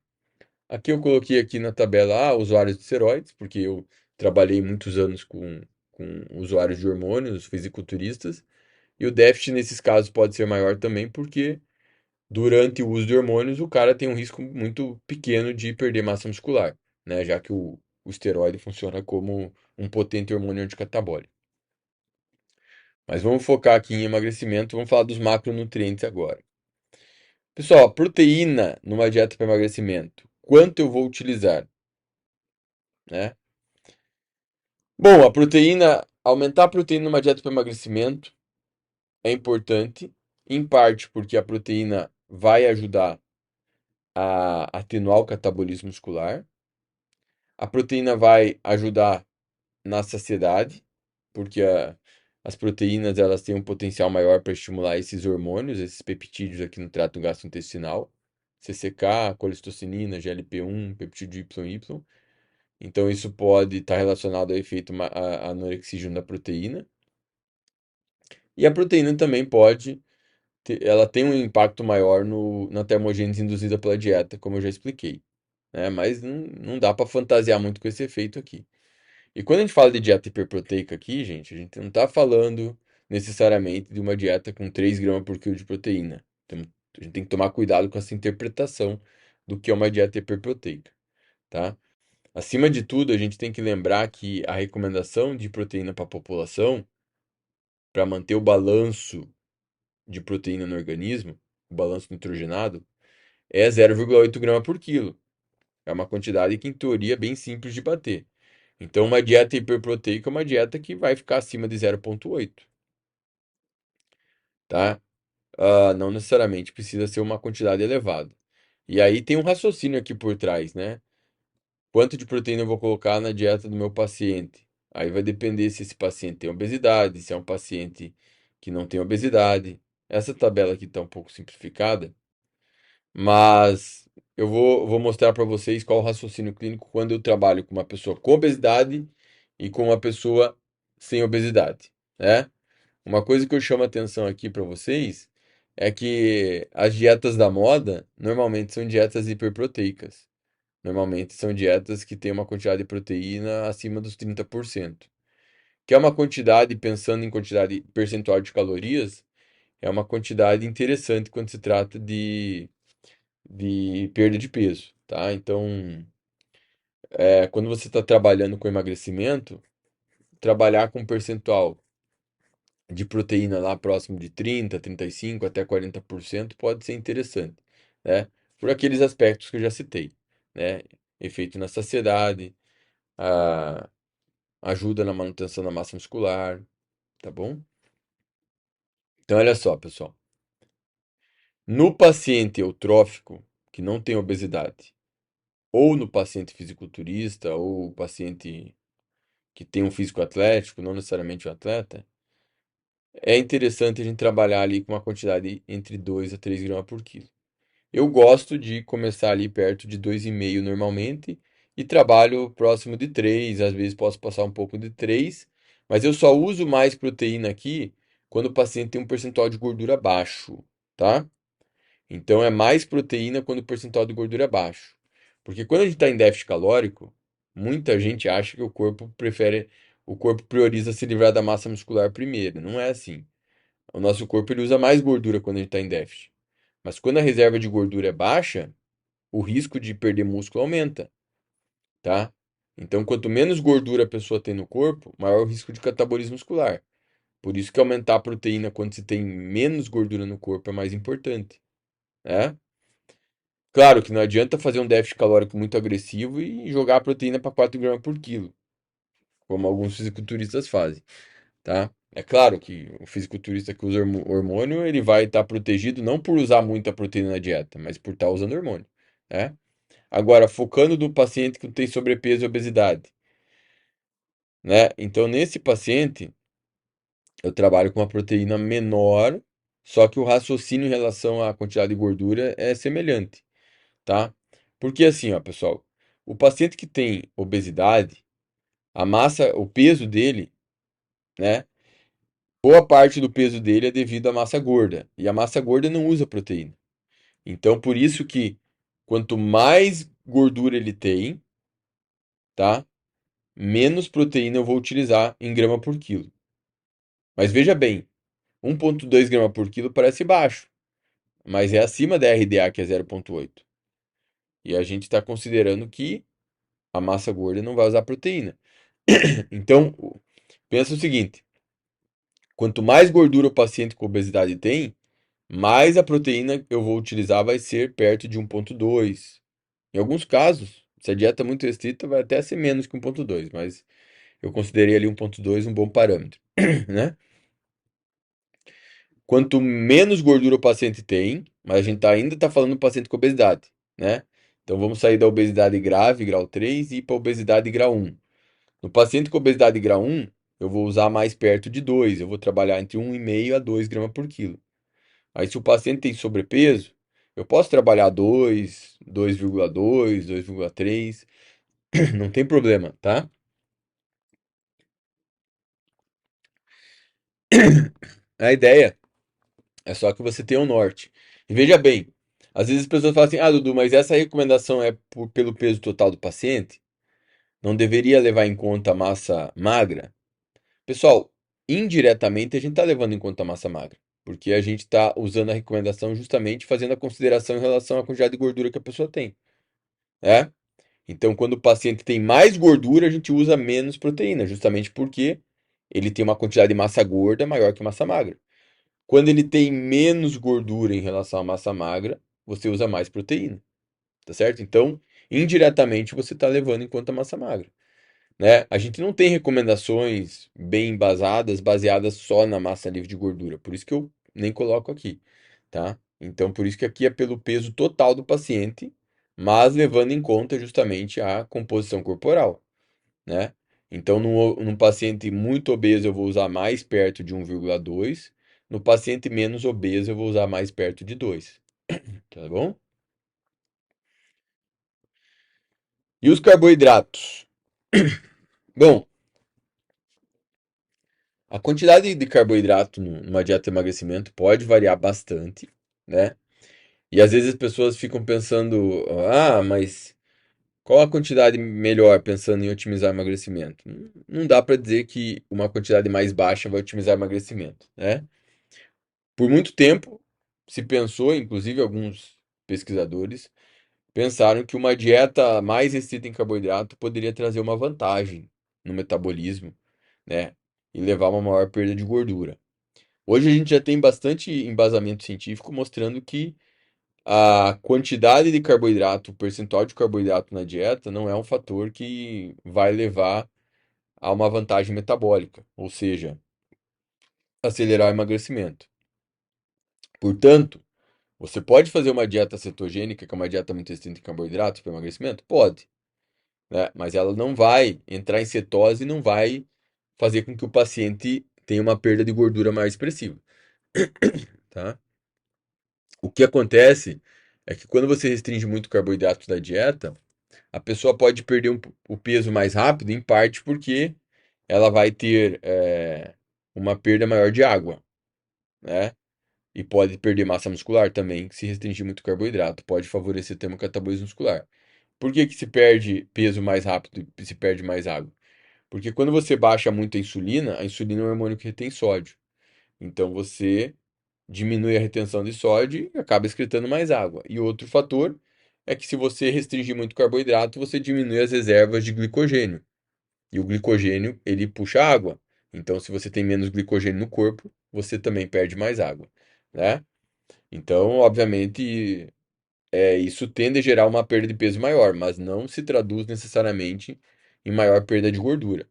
Aqui eu coloquei aqui na tabela usuários de esteroides, porque eu trabalhei muitos anos com usuários de hormônios, fisiculturistas, e o déficit nesses casos pode ser maior também, porque durante o uso de hormônios o cara tem um risco muito pequeno de perder massa muscular, né? Já que o esteroide funciona como um potente hormônio anticatabólico. Mas vamos focar aqui em emagrecimento, vamos falar dos macronutrientes agora. Pessoal, proteína numa dieta para emagrecimento, quanto eu vou utilizar, né? Bom, aumentar a proteína numa dieta para emagrecimento é importante, em parte porque a proteína vai ajudar a atenuar o catabolismo muscular. A proteína vai ajudar na saciedade, porque as proteínas elas têm um potencial maior para estimular esses hormônios, esses peptídeos aqui no trato gastrointestinal, CCK, colecistocinina, GLP-1, peptídeo YY. Então isso pode estar relacionado ao efeito anorexígeno da proteína. E a proteína também ela tem um impacto maior na termogênese induzida pela dieta, como eu já expliquei, né? Mas não dá para fantasiar muito com esse efeito aqui. E quando a gente fala de dieta hiperproteica aqui, gente, a gente não está falando necessariamente de uma dieta com 3 gramas por quilo de proteína. Então, a gente tem que tomar cuidado com essa interpretação do que é uma dieta hiperproteica, tá? Acima de tudo, a gente tem que lembrar que a recomendação de proteína para a população, para manter o balanço de proteína no organismo, o balanço nitrogenado, é 0,8 gramas por quilo. É uma quantidade que, em teoria, é bem simples de bater. Então, uma dieta hiperproteica é uma dieta que vai ficar acima de 0,8, tá? Não necessariamente precisa ser uma quantidade elevada. E aí tem um raciocínio aqui por trás, né? Quanto de proteína eu vou colocar na dieta do meu paciente? Aí vai depender se esse paciente tem obesidade, se é um paciente que não tem obesidade. Essa tabela aqui está um pouco simplificada, mas eu vou mostrar para vocês qual o raciocínio clínico quando eu trabalho com uma pessoa com obesidade e com uma pessoa sem obesidade, né? Uma coisa que eu chamo a atenção aqui para vocês é que as dietas da moda normalmente são dietas hiperproteicas. Normalmente são dietas que têm uma quantidade de proteína acima dos 30%, que é uma quantidade, pensando em quantidade percentual de calorias, é uma quantidade interessante quando se trata de perda de peso, tá? Então, quando você está trabalhando com emagrecimento, trabalhar com um percentual de proteína lá próximo de 30, 35 até 40% pode ser interessante, né? Por aqueles aspectos que eu já citei, né? Efeito na saciedade, a- ajuda na manutenção da massa muscular, tá bom? Então, olha só, pessoal. No paciente eutrófico, que não tem obesidade, ou no paciente fisiculturista, ou paciente que tem um físico atlético, não necessariamente um atleta, é interessante a gente trabalhar ali com uma quantidade entre 2 a 3 gramas por quilo. Eu gosto de começar ali perto de 2,5 normalmente e trabalho próximo de 3, às vezes posso passar um pouco de 3, mas eu só uso mais proteína aqui quando o paciente tem um percentual de gordura baixo, tá? Então é mais proteína quando o percentual de gordura é baixo. Porque quando a gente está em déficit calórico, muita gente acha que o corpo prioriza se livrar da massa muscular primeiro. Não é assim. O nosso corpo ele usa mais gordura quando a gente está em déficit. Mas quando a reserva de gordura é baixa, o risco de perder músculo aumenta, tá? Então, quanto menos gordura a pessoa tem no corpo, maior o risco de catabolismo muscular. Por isso que aumentar a proteína quando se tem menos gordura no corpo é mais importante, né? Claro que não adianta fazer um déficit calórico muito agressivo e jogar a proteína para 4 gramas por quilo, como alguns fisiculturistas fazem, tá? É claro que o fisiculturista que usa hormônio, ele vai estar protegido não por usar muita proteína na dieta, mas por estar usando hormônio, né? Agora, focando no paciente que tem sobrepeso e obesidade, né? Então, nesse paciente, eu trabalho com uma proteína menor, só que o raciocínio em relação à quantidade de gordura é semelhante, tá? Porque assim, ó, pessoal, o paciente que tem obesidade, a massa, o peso dele, né? Boa parte do peso dele é devido à massa gorda, e a massa gorda não usa proteína. Então, por isso que quanto mais gordura ele tem, tá? Menos proteína eu vou utilizar em grama por quilo. Mas veja bem, 1,2 grama por quilo parece baixo, mas é acima da RDA, que é 0,8. E a gente está considerando que a massa gorda não vai usar proteína. Então, pensa o seguinte: quanto mais gordura o paciente com obesidade tem, mais a proteína que eu vou utilizar vai ser perto de 1,2. Em alguns casos, se a dieta é muito restrita, vai até ser menos que 1,2, mas eu considerei ali 1,2 um bom parâmetro, né? Quanto menos gordura o paciente tem, mas a gente ainda está falando do paciente com obesidade, né? Então vamos sair da obesidade grave, grau 3, e ir para a obesidade grau 1. No paciente com obesidade grau 1, eu vou usar mais perto de 2. Eu vou trabalhar entre 1,5 a 2 gramas por quilo. Aí se o paciente tem sobrepeso, eu posso trabalhar 2, 2,2, 2,3, não tem problema, tá? A ideia é só que você tenha um norte. E veja bem, às vezes as pessoas falam assim: ah, Dudu, mas essa recomendação é pelo peso total do paciente? Não deveria levar em conta a massa magra? Pessoal, indiretamente a gente está levando em conta a massa magra, porque a gente está usando a recomendação justamente fazendo a consideração em relação à quantidade de gordura que a pessoa tem, né? Então, quando o paciente tem mais gordura, a gente usa menos proteína, justamente porque ele tem uma quantidade de massa gorda maior que massa magra. Quando ele tem menos gordura em relação à massa magra, você usa mais proteína, tá certo? Então, indiretamente você está levando em conta a massa magra, né? A gente não tem recomendações bem embasadas, baseadas só na massa livre de gordura, por isso que eu nem coloco aqui, tá? Então, por isso que aqui é pelo peso total do paciente, mas levando em conta justamente a composição corporal, né? Então, num paciente muito obeso, eu vou usar mais perto de 1,2. No paciente menos obeso, eu vou usar mais perto de 2, tá bom? E os carboidratos? Bom, a quantidade de carboidrato numa dieta de emagrecimento pode variar bastante, né? E às vezes as pessoas ficam pensando, ah, mas qual a quantidade melhor pensando em otimizar o emagrecimento? Não dá para dizer que uma quantidade mais baixa vai otimizar o emagrecimento, né? Por muito tempo se pensou, inclusive alguns pesquisadores pensaram que uma dieta mais restrita em carboidrato poderia trazer uma vantagem no metabolismo, né? E levar a uma maior perda de gordura. Hoje a gente já tem bastante embasamento científico mostrando que a quantidade de carboidrato, o percentual de carboidrato na dieta não é um fator que vai levar a uma vantagem metabólica, ou seja, acelerar o emagrecimento. Portanto, você pode fazer uma dieta cetogênica, que é uma dieta muito restrita em carboidratos para emagrecimento? Pode, né? Mas ela não vai entrar em cetose e não vai fazer com que o paciente tenha uma perda de gordura mais expressiva, tá? O que acontece é que quando você restringe muito carboidratos da dieta, a pessoa pode perder o peso mais rápido, em parte porque ela vai ter uma perda maior de água, né? E pode perder massa muscular também, se restringir muito carboidrato. Pode favorecer ter um catabolismo muscular. Por que que se perde peso mais rápido e se perde mais água? Porque quando você baixa muito a insulina é um hormônio que retém sódio. Então você diminui a retenção de sódio e acaba excretando mais água. E outro fator é que se você restringir muito carboidrato, você diminui as reservas de glicogênio. E o glicogênio, ele puxa água. Então, se você tem menos glicogênio no corpo, você também perde mais água, né? Então, obviamente, isso tende a gerar uma perda de peso maior, mas não se traduz necessariamente em maior perda de gordura,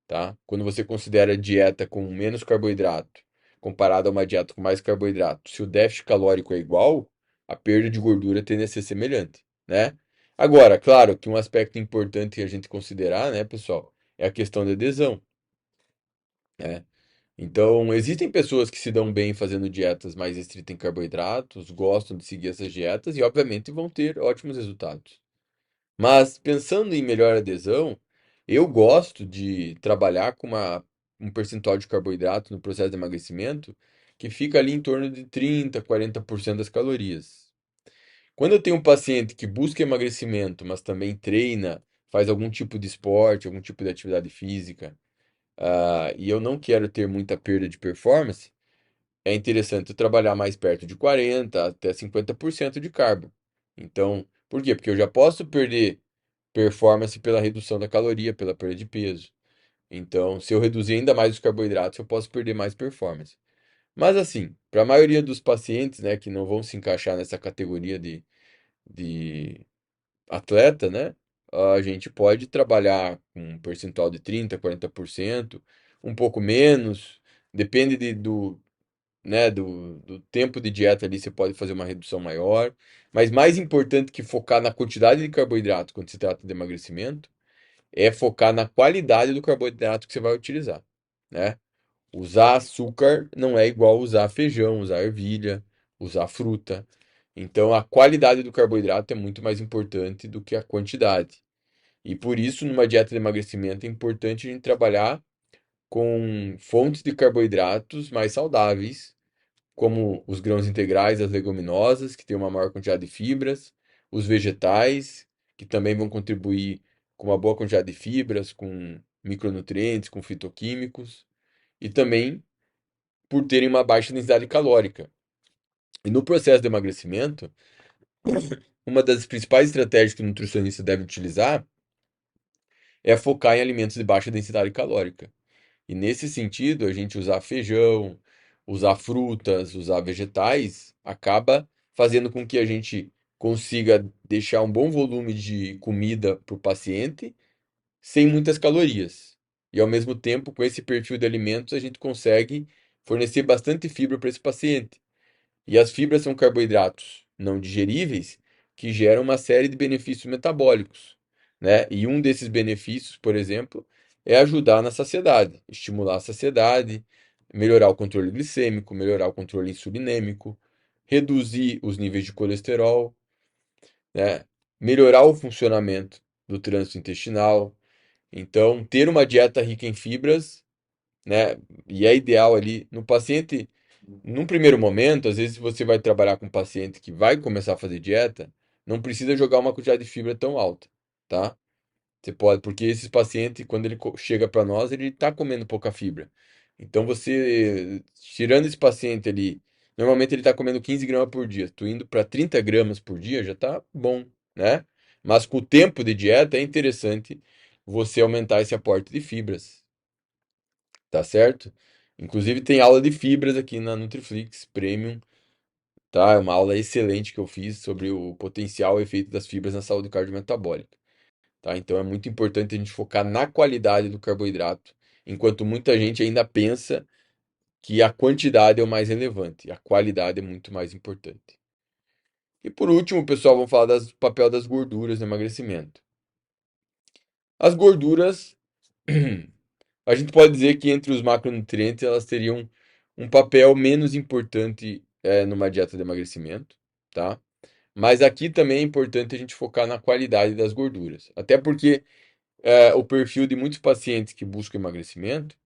tá? Quando você considera a dieta com menos carboidrato comparado a uma dieta com mais carboidrato, se o déficit calórico é igual, a perda de gordura tende a ser semelhante, né? Agora, claro que um aspecto importante a gente considerar, né, pessoal, é a questão da adesão, né? Então, existem pessoas que se dão bem fazendo dietas mais restritas em carboidratos, gostam de seguir essas dietas e, obviamente, vão ter ótimos resultados. Mas, pensando em melhor adesão, eu gosto de trabalhar com um percentual de carboidrato no processo de emagrecimento que fica ali em torno de 30, 40% das calorias. Quando eu tenho um paciente que busca emagrecimento, mas também treina, faz algum tipo de esporte, algum tipo de atividade física, e eu não quero ter muita perda de performance, é interessante eu trabalhar mais perto de 40 até 50% de carbo. Então, por quê? Porque eu já posso perder performance pela redução da caloria, pela perda de peso. Então, se eu reduzir ainda mais os carboidratos, eu posso perder mais performance. Mas assim, para a maioria dos pacientes, né, que não vão se encaixar nessa categoria de atleta, né, a gente pode trabalhar com um percentual de 30, 40%, um pouco menos, depende do tempo de dieta ali, você pode fazer uma redução maior. Mas mais importante que focar na quantidade de carboidrato quando se trata de emagrecimento, é focar na qualidade do carboidrato que você vai utilizar, né? Usar açúcar não é igual usar feijão, usar ervilha, usar fruta. Então, a qualidade do carboidrato é muito mais importante do que a quantidade. E por isso, numa dieta de emagrecimento, é importante a gente trabalhar com fontes de carboidratos mais saudáveis, como os grãos integrais, as leguminosas, que têm uma maior quantidade de fibras, os vegetais, que também vão contribuir com uma boa quantidade de fibras, com micronutrientes, com fitoquímicos, e também por terem uma baixa densidade calórica. E no processo de emagrecimento, uma das principais estratégias que o nutricionista deve utilizar é focar em alimentos de baixa densidade calórica. E nesse sentido, a gente usar feijão, usar frutas, usar vegetais, acaba fazendo com que a gente consiga deixar um bom volume de comida para o paciente sem muitas calorias. E ao mesmo tempo, com esse perfil de alimentos, a gente consegue fornecer bastante fibra para esse paciente. E as fibras são carboidratos não digeríveis que geram uma série de benefícios metabólicos, né? E um desses benefícios, por exemplo, é ajudar na saciedade, estimular a saciedade, melhorar o controle glicêmico, melhorar o controle insulinêmico, reduzir os níveis de colesterol, né? Melhorar o funcionamento do trânsito intestinal. Então, ter uma dieta rica em fibras, né? E é ideal ali no paciente. Num primeiro momento, às vezes você vai trabalhar com um paciente que vai começar a fazer dieta, não precisa jogar uma quantidade de fibra tão alta, tá? Você pode, porque esse paciente, quando ele chega para nós, ele está comendo pouca fibra. Então você, tirando esse paciente ali Normalmente ele está comendo 15 gramas por dia. Tu indo para 30 gramas por dia já tá bom, né? Mas com o tempo de dieta é interessante você aumentar esse aporte de fibras, tá certo? Inclusive tem aula de fibras aqui na Nutriflix Premium, tá? É uma aula excelente que eu fiz sobre o potencial efeito das fibras na saúde cardiometabólica, tá? Então é muito importante a gente focar na qualidade do carboidrato, enquanto muita gente ainda pensa que a quantidade é o mais relevante, a qualidade é muito mais importante. E por último, pessoal, vamos falar do papel das gorduras no emagrecimento. As gorduras, a gente pode dizer que entre os macronutrientes elas teriam um papel menos importante numa dieta de emagrecimento, tá? Mas aqui também é importante a gente focar na qualidade das gorduras. Até porque o perfil de muitos pacientes que buscam emagrecimento,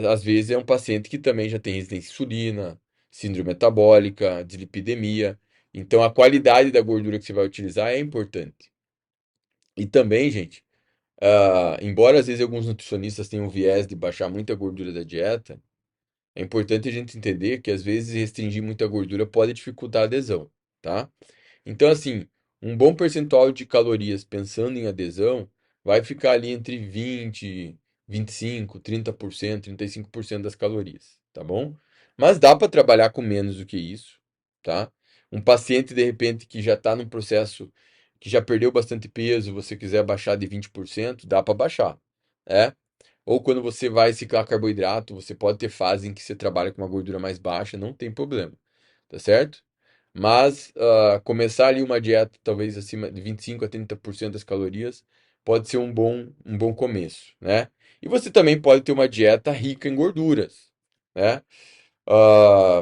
às vezes é um paciente que também já tem resistência à insulina, síndrome metabólica, dislipidemia. Então a qualidade da gordura que você vai utilizar é importante. E também, gente, embora às vezes alguns nutricionistas tenham o viés de baixar muita gordura da dieta, é importante a gente entender que às vezes restringir muita gordura pode dificultar a adesão, tá? Então, assim, um bom percentual de calorias pensando em adesão vai ficar ali entre 20, 25, 30%, 35% das calorias, tá bom? Mas dá para trabalhar com menos do que isso, tá? Um paciente, de repente, que já está num processo que já perdeu bastante peso, você quiser baixar de 20%, dá para baixar, é? Ou quando você vai ciclar carboidrato, você pode ter fase em que você trabalha com uma gordura mais baixa, não tem problema, tá certo? Mas começar ali uma dieta talvez acima de 25 a 30% das calorias pode ser um bom começo, né? E você também pode ter uma dieta rica em gorduras, né?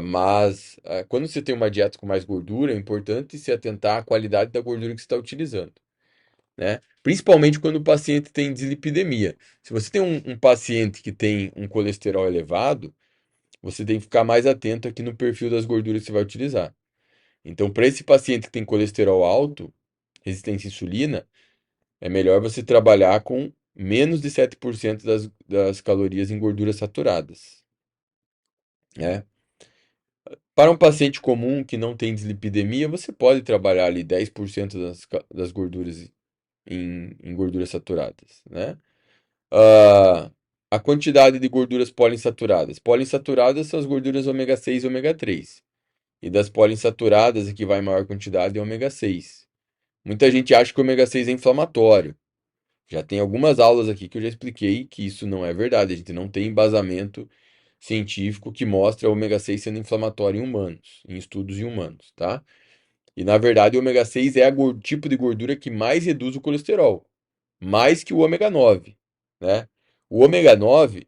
Mas quando você tem uma dieta com mais gordura, é importante se atentar à qualidade da gordura que você está utilizando, né? Principalmente quando o paciente tem dislipidemia. Se você tem um paciente que tem um colesterol elevado, você tem que ficar mais atento aqui no perfil das gorduras que você vai utilizar. Então, para esse paciente que tem colesterol alto, resistência à insulina, é melhor você trabalhar com menos de 7% das calorias em gorduras saturadas, né? Para um paciente comum que não tem dislipidemia, você pode trabalhar ali 10% das gorduras em gorduras saturadas, né? Ah, a quantidade de gorduras poliinsaturadas. Poliinsaturadas são as gorduras ômega 6 e ômega 3. E das poliinsaturadas, a que vai em maior quantidade é ômega 6. Muita gente acha que o ômega 6 é inflamatório. Já tem algumas aulas aqui que eu já expliquei que isso não é verdade. A gente não tem embasamento científico que mostra o ômega 6 sendo inflamatório em humanos, em estudos em humanos, tá? E na verdade o ômega 6 é o tipo de gordura que mais reduz o colesterol, mais que o ômega 9, né? O ômega 9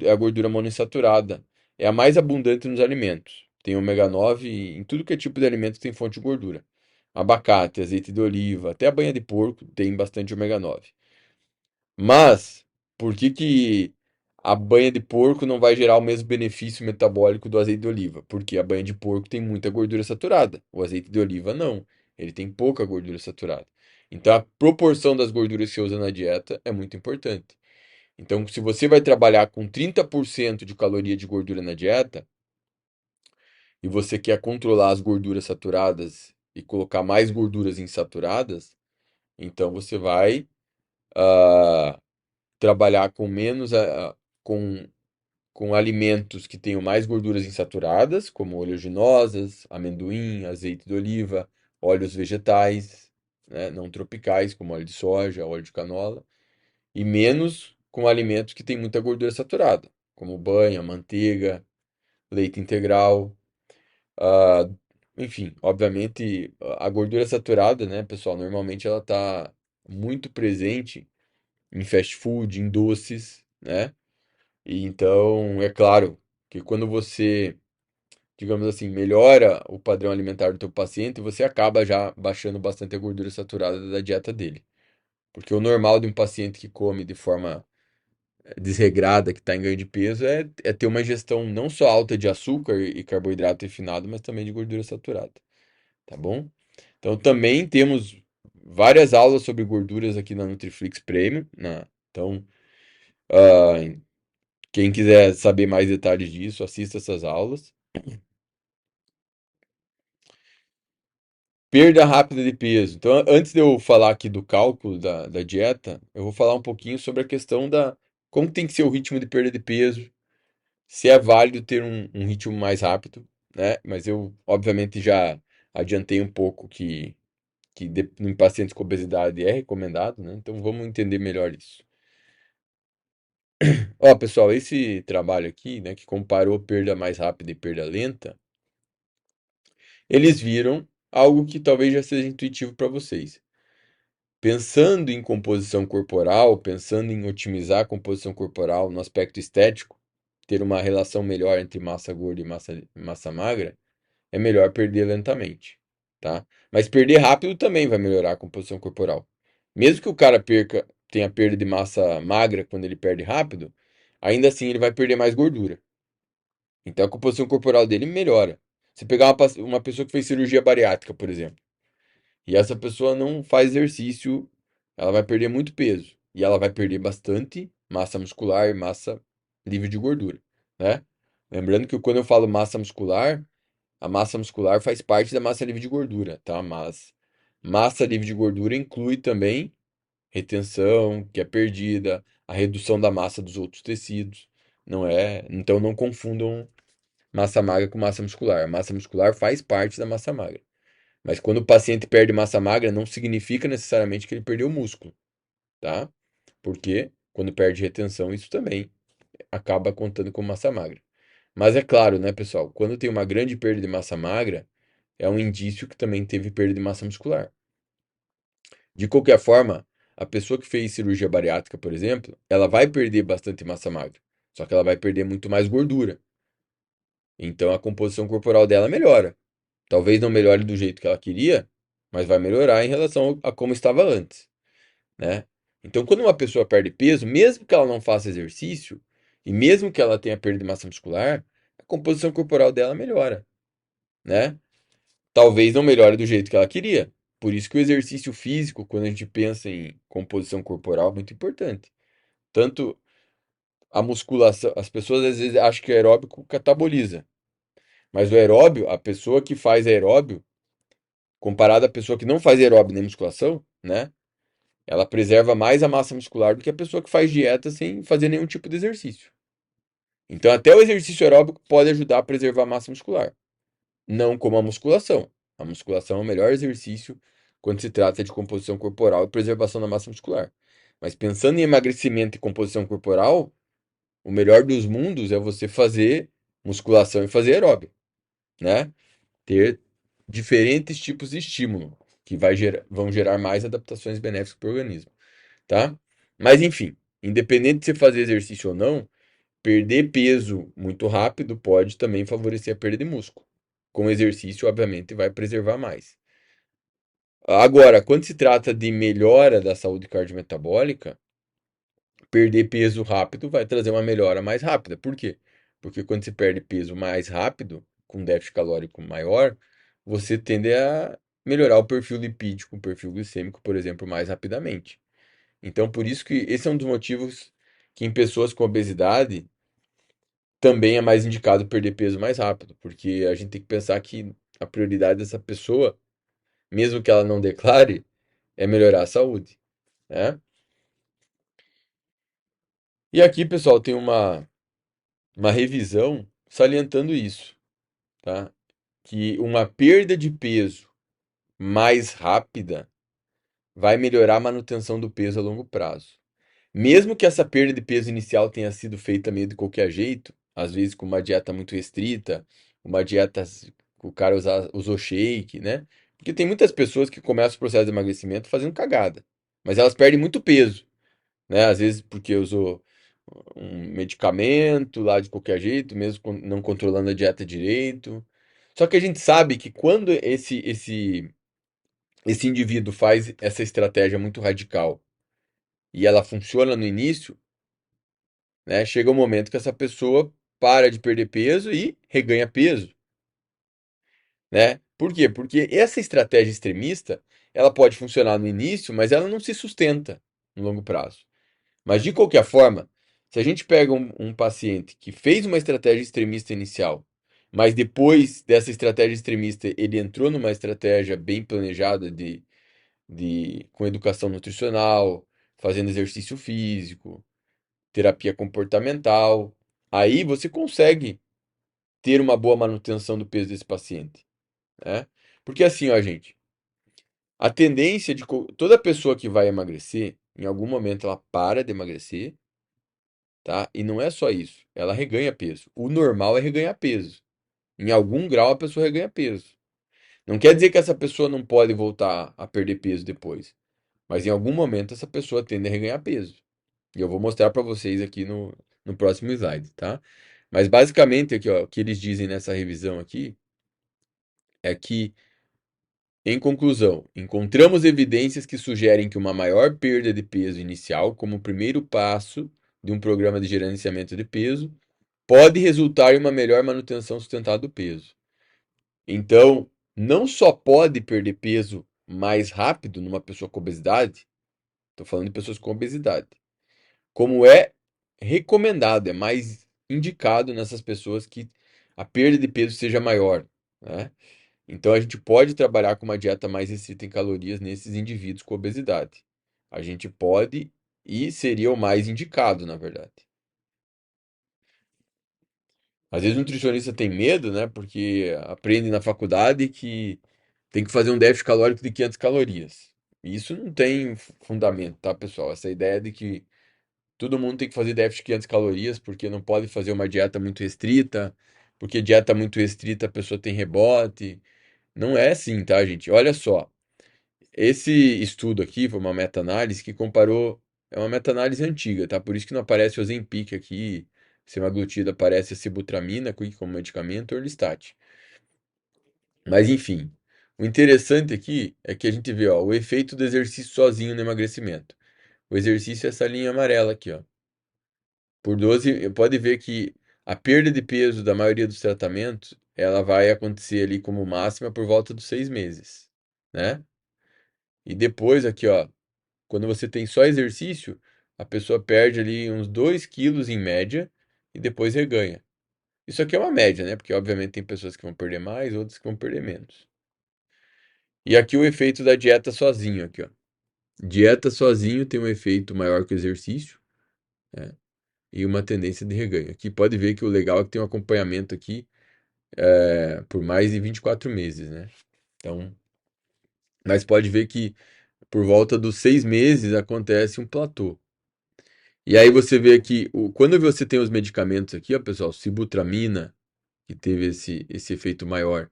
é a gordura monoinsaturada, é a mais abundante nos alimentos. Tem ômega 9 em tudo que é tipo de alimento que tem fonte de gordura. Abacate, azeite de oliva, até a banha de porco tem bastante ômega 9. Mas, por que que a banha de porco não vai gerar o mesmo benefício metabólico do azeite de oliva? Porque a banha de porco tem muita gordura saturada. O azeite de oliva não. Ele tem pouca gordura saturada. Então, a proporção das gorduras que você usa na dieta é muito importante. Então, se você vai trabalhar com 30% de caloria de gordura na dieta e você quer controlar as gorduras saturadas e colocar mais gorduras insaturadas, então você vai ah, trabalhar com menos com, com alimentos que tenham mais gorduras insaturadas, como oleaginosas, amendoim, azeite de oliva, óleos vegetais, né, não tropicais, como óleo de soja, óleo de canola, e menos com alimentos que têm muita gordura saturada, como banha, manteiga, leite integral, ah, enfim, obviamente a gordura saturada, né, pessoal, normalmente ela está muito presente em fast food, em doces, né? E então, é claro que quando você, digamos assim, melhora o padrão alimentar do teu paciente, você acaba já baixando bastante a gordura saturada da dieta dele. Porque o normal de um paciente que come de forma desregrada, que está em ganho de peso, é ter uma ingestão não só alta de açúcar e carboidrato refinado, mas também de gordura saturada, tá bom? Então também temos várias aulas sobre gorduras aqui na Nutriflix Premium, né? Então, quem quiser saber mais detalhes disso, assista essas aulas. Perda rápida de peso. Então, antes de eu falar aqui do cálculo da dieta, eu vou falar um pouquinho sobre a questão da como tem que ser o ritmo de perda de peso, se é válido ter um ritmo mais rápido, né? Mas eu, obviamente, já adiantei um pouco que em pacientes com obesidade é recomendado, né? Então, vamos entender melhor isso. Ó, pessoal, esse trabalho aqui, né, que comparou perda mais rápida e perda lenta, eles viram algo que talvez já seja intuitivo para vocês. Pensando em composição corporal, pensando em otimizar a composição corporal no aspecto estético, ter uma relação melhor entre massa gorda e massa magra, é melhor perder lentamente, tá? Mas perder rápido também vai melhorar a composição corporal. Mesmo que o cara tenha perda de massa magra quando ele perde rápido, ainda assim ele vai perder mais gordura. Então a composição corporal dele melhora. Se pegar uma pessoa que fez cirurgia bariátrica, por exemplo, e essa pessoa não faz exercício, ela vai perder muito peso. E ela vai perder bastante massa muscular e massa livre de gordura, né? Lembrando que quando eu falo massa muscular, a massa muscular faz parte da massa livre de gordura, tá? Mas massa livre de gordura inclui também retenção, que é perdida, a redução da massa dos outros tecidos, não é? Então não confundam massa magra com massa muscular. A massa muscular faz parte da massa magra. Mas quando o paciente perde massa magra, não significa necessariamente que ele perdeu músculo, tá? Porque quando perde retenção, isso também acaba contando como massa magra. Mas é claro, né, pessoal? Quando tem uma grande perda de massa magra, é um indício que também teve perda de massa muscular. De qualquer forma, a pessoa que fez cirurgia bariátrica, por exemplo, ela vai perder bastante massa magra. Só que ela vai perder muito mais gordura. Então a composição corporal dela melhora. Talvez não melhore do jeito que ela queria, mas vai melhorar em relação a como estava antes, né? Então, quando uma pessoa perde peso, mesmo que ela não faça exercício, e mesmo que ela tenha perda de massa muscular, a composição corporal dela melhora, né? Talvez não melhore do jeito que ela queria. Por isso que o exercício físico, quando a gente pensa em composição corporal, é muito importante. Tanto a musculação, as pessoas às vezes acham que o aeróbico cataboliza, mas o aeróbio, a pessoa que faz aeróbio, comparado à pessoa que não faz aeróbio nem musculação, né? Ela preserva mais a massa muscular do que a pessoa que faz dieta sem fazer nenhum tipo de exercício. Então, até o exercício aeróbico pode ajudar a preservar a massa muscular. Não como a musculação. A musculação é o melhor exercício quando se trata de composição corporal e preservação da massa muscular. Mas pensando em emagrecimento e composição corporal, o melhor dos mundos é você fazer musculação e fazer aeróbio, né? Ter diferentes tipos de estímulo que vão gerar mais adaptações benéficas para o organismo, tá? Mas enfim, independente de você fazer exercício ou não, perder peso muito rápido pode também favorecer a perda de músculo. Com exercício, obviamente, vai preservar mais. Agora, quando se trata de melhora da saúde cardiometabólica, perder peso rápido vai trazer uma melhora mais rápida. Por quê? Porque quando se perde peso mais rápido, com déficit calórico maior, você tende a melhorar o perfil lipídico, o perfil glicêmico, por exemplo, mais rapidamente. Então, por isso que esse é um dos motivos que em pessoas com obesidade também é mais indicado perder peso mais rápido, porque a gente tem que pensar que a prioridade dessa pessoa, mesmo que ela não declare, é melhorar a saúde, né? E aqui, pessoal, tem uma revisão salientando isso, tá? Que uma perda de peso mais rápida vai melhorar a manutenção do peso a longo prazo. Mesmo que essa perda de peso inicial tenha sido feita meio de qualquer jeito, às vezes com uma dieta muito restrita, uma dieta que o cara usou shake, né? Porque tem muitas pessoas que começam o processo de emagrecimento fazendo cagada, mas elas perdem muito peso, né? Às vezes porque usou um medicamento lá de qualquer jeito, mesmo não controlando a dieta direito. Só que a gente sabe que quando esse indivíduo faz essa estratégia muito radical e ela funciona no início, né? Chega um momento que essa pessoa para de perder peso e reganha peso, né? Por quê? Porque essa estratégia extremista, ela pode funcionar no início, mas ela não se sustenta no longo prazo. Mas de qualquer forma, se a gente pega um paciente que fez uma estratégia extremista inicial, mas depois dessa estratégia extremista, ele entrou numa estratégia bem planejada com educação nutricional, fazendo exercício físico, terapia comportamental. Aí você consegue ter uma boa manutenção do peso desse paciente, né? Porque assim, ó, gente, a tendência de toda pessoa que vai emagrecer, em algum momento ela para de emagrecer, tá? E não é só isso, ela reganha peso. O normal é reganhar peso. Em algum grau a pessoa reganha peso. Não quer dizer que essa pessoa não pode voltar a perder peso depois, mas em algum momento essa pessoa tende a reganhar peso. E eu vou mostrar para vocês aqui no próximo slide, tá? Mas basicamente aqui, ó, o que eles dizem nessa revisão aqui é que, em conclusão, encontramos evidências que sugerem que uma maior perda de peso inicial, como primeiro passo de um programa de gerenciamento de peso, pode resultar em uma melhor manutenção sustentada do peso. Então, não só pode perder peso mais rápido numa pessoa com obesidade, estou falando de pessoas com obesidade, como é recomendado, é mais indicado nessas pessoas que a perda de peso seja maior, né? Então a gente pode trabalhar com uma dieta mais restrita em calorias nesses indivíduos com obesidade. A gente pode e seria o mais indicado, na verdade. Às vezes o nutricionista tem medo, né? Porque aprende na faculdade que tem que fazer um déficit calórico de 500 calorias. E isso não tem fundamento, tá, pessoal? Essa ideia de que todo mundo tem que fazer déficit de 500 calorias porque não pode fazer uma dieta muito restrita, porque dieta muito restrita a pessoa tem rebote. Não é assim, tá, gente? Olha só. Esse estudo aqui foi uma meta-análise que comparou. É uma meta-análise antiga, tá? Por isso que não aparece o Ozempic aqui. Semaglutida aparece a sibutramina como medicamento ou Orlistat. Mas enfim, o interessante aqui é que a gente vê, ó, o efeito do exercício sozinho no emagrecimento. O exercício é essa linha amarela aqui, ó. Por 12, pode ver que a perda de peso da maioria dos tratamentos, ela vai acontecer ali como máxima por volta dos 6 meses, né? E depois aqui, ó, quando você tem só exercício, a pessoa perde ali uns 2 quilos em média e depois reganha. Isso aqui é uma média, né? Porque obviamente tem pessoas que vão perder mais, outras que vão perder menos. E aqui o efeito da dieta sozinho, aqui, ó. Dieta sozinho tem um efeito maior que o exercício, né? E uma tendência de reganho. Aqui pode ver que o legal é que tem um acompanhamento aqui por mais de 24 meses, né? Então, mas pode ver que por volta dos 6 meses acontece um platô. E aí você vê aqui, quando você tem os medicamentos aqui, ó, pessoal, sibutramina, que teve esse efeito maior,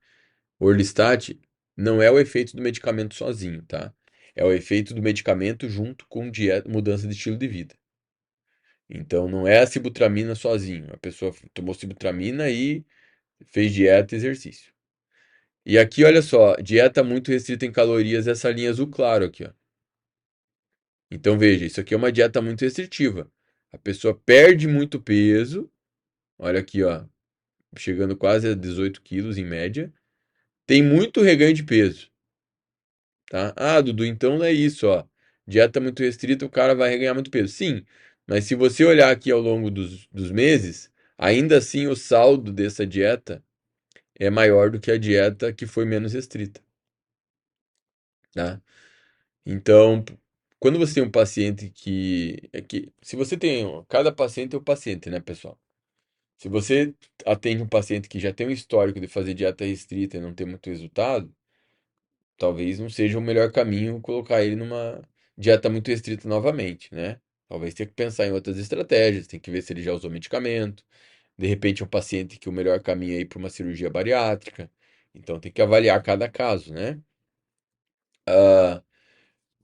Orlistat, não é o efeito do medicamento sozinho, tá? É o efeito do medicamento junto com dieta, mudança de estilo de vida. Então não é a sibutramina sozinho. A pessoa tomou sibutramina e fez dieta e exercício. E aqui, olha só, dieta muito restrita em calorias, essa linha azul claro aqui, ó. Então veja, isso aqui é uma dieta muito restritiva. A pessoa perde muito peso, olha aqui, ó, chegando quase a 18 quilos em média, tem muito reganho de peso, tá? Ah, Dudu, então não é isso, ó. Dieta muito restrita, o cara vai reganhar muito peso. Sim, mas se você olhar aqui ao longo dos meses, ainda assim o saldo dessa dieta é maior do que a dieta que foi menos restrita, tá? Então, quando você tem um paciente se você tem, cada paciente é um paciente, né, pessoal? Se você atende um paciente que já tem um histórico de fazer dieta restrita e não ter muito resultado, talvez não seja o melhor caminho colocar ele numa dieta muito restrita novamente, né? Talvez tenha que pensar em outras estratégias, tem que ver se ele já usou medicamento. De repente, é um paciente que o melhor caminho é ir para uma cirurgia bariátrica. Então, tem que avaliar cada caso, né? Ah,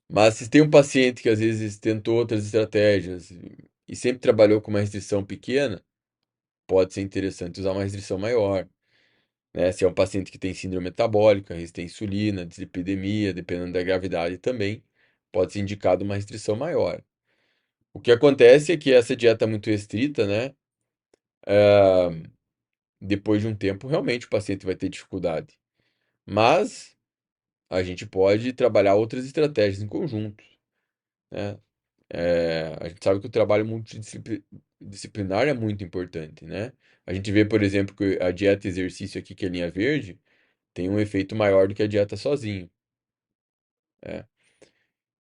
mas se tem um paciente que às vezes tentou outras estratégias e sempre trabalhou com uma restrição pequena, pode ser interessante usar uma restrição maior, né? Se é um paciente que tem síndrome metabólica, resistência à insulina, dislipidemia, dependendo da gravidade também, pode ser indicado uma restrição maior. O que acontece é que essa dieta muito restrita, né? Depois de um tempo, realmente o paciente vai ter dificuldade. Mas a gente pode trabalhar outras estratégias em conjunto, né? A gente sabe que o trabalho multidisciplinar é muito importante, né? A gente vê, por exemplo, que a dieta e exercício aqui, que é linha verde, tem um efeito maior do que a dieta sozinho, né?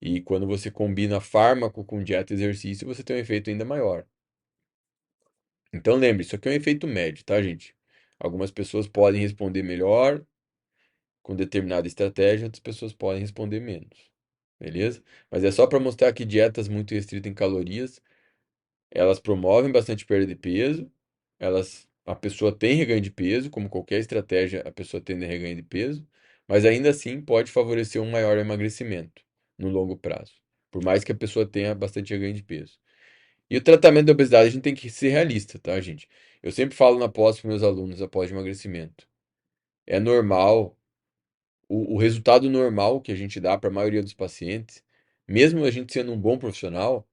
E quando você combina fármaco com dieta e exercício, você tem um efeito ainda maior. Então lembre, isso aqui é um efeito médio, tá, gente? Algumas pessoas podem responder melhor com determinada estratégia, outras pessoas podem responder menos, beleza? Mas é só para mostrar que dietas muito restritas em calorias, elas promovem bastante perda de peso, a pessoa tem reganho de peso, como qualquer estratégia, a pessoa tem reganho de peso, mas ainda assim pode favorecer um maior emagrecimento no longo prazo, por mais que a pessoa tenha bastante reganho de peso. E o tratamento da obesidade a gente tem que ser realista, tá, gente? Eu sempre falo na pós para meus alunos após emagrecimento. É normal, o resultado normal que a gente dá para a maioria dos pacientes, mesmo a gente sendo um bom profissional,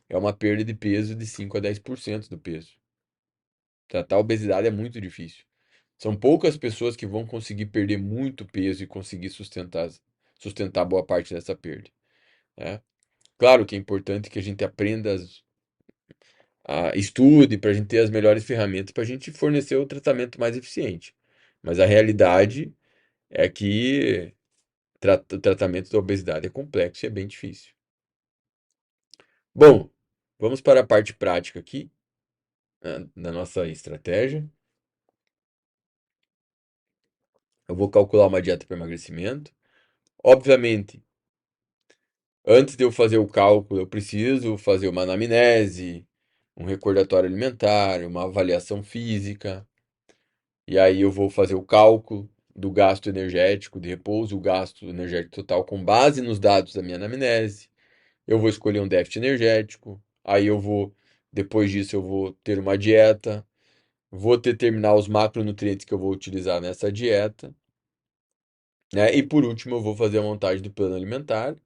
é uma perda de peso de 5 a 10% do peso. Tratar a obesidade é muito difícil. São poucas pessoas que vão conseguir perder muito peso e conseguir sustentar boa parte dessa perda, né? Claro que é importante que a gente aprenda estude para a gente ter as melhores ferramentas para a gente fornecer o tratamento mais eficiente. Mas a realidade é que o tratamento da obesidade é complexo e é bem difícil. Bom, vamos para a parte prática aqui, né, da nossa estratégia. Eu vou calcular uma dieta para emagrecimento. Obviamente, antes de eu fazer o cálculo, eu preciso fazer uma anamnese, um recordatório alimentar, uma avaliação física. E aí eu vou fazer o cálculo do gasto energético de repouso, o gasto energético total com base nos dados da minha anamnese. Eu vou escolher um déficit energético. Aí depois disso eu vou ter uma dieta, vou determinar os macronutrientes que eu vou utilizar nessa dieta, né? E por último eu vou fazer a montagem do plano alimentar.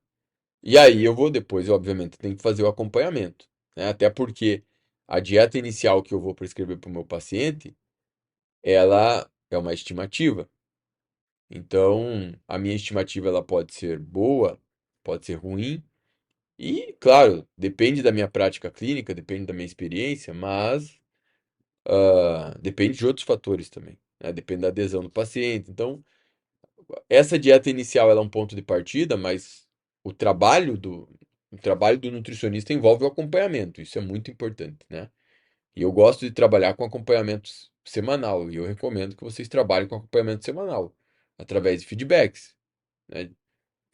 E aí eu vou depois, obviamente, tem que fazer o acompanhamento, né? Até porque a dieta inicial que eu vou prescrever para o meu paciente, ela é uma estimativa. Então, a minha estimativa ela pode ser boa, pode ser ruim, e, claro, depende da minha prática clínica, depende da minha experiência, mas depende de outros fatores também, né? Depende da adesão do paciente. Então, essa dieta inicial ela é um ponto de partida, mas o trabalho do, o trabalho do nutricionista envolve o acompanhamento, isso é muito importante, né? E eu gosto de trabalhar com acompanhamento semanal, e eu recomendo que vocês trabalhem com acompanhamento semanal, através de feedbacks, né?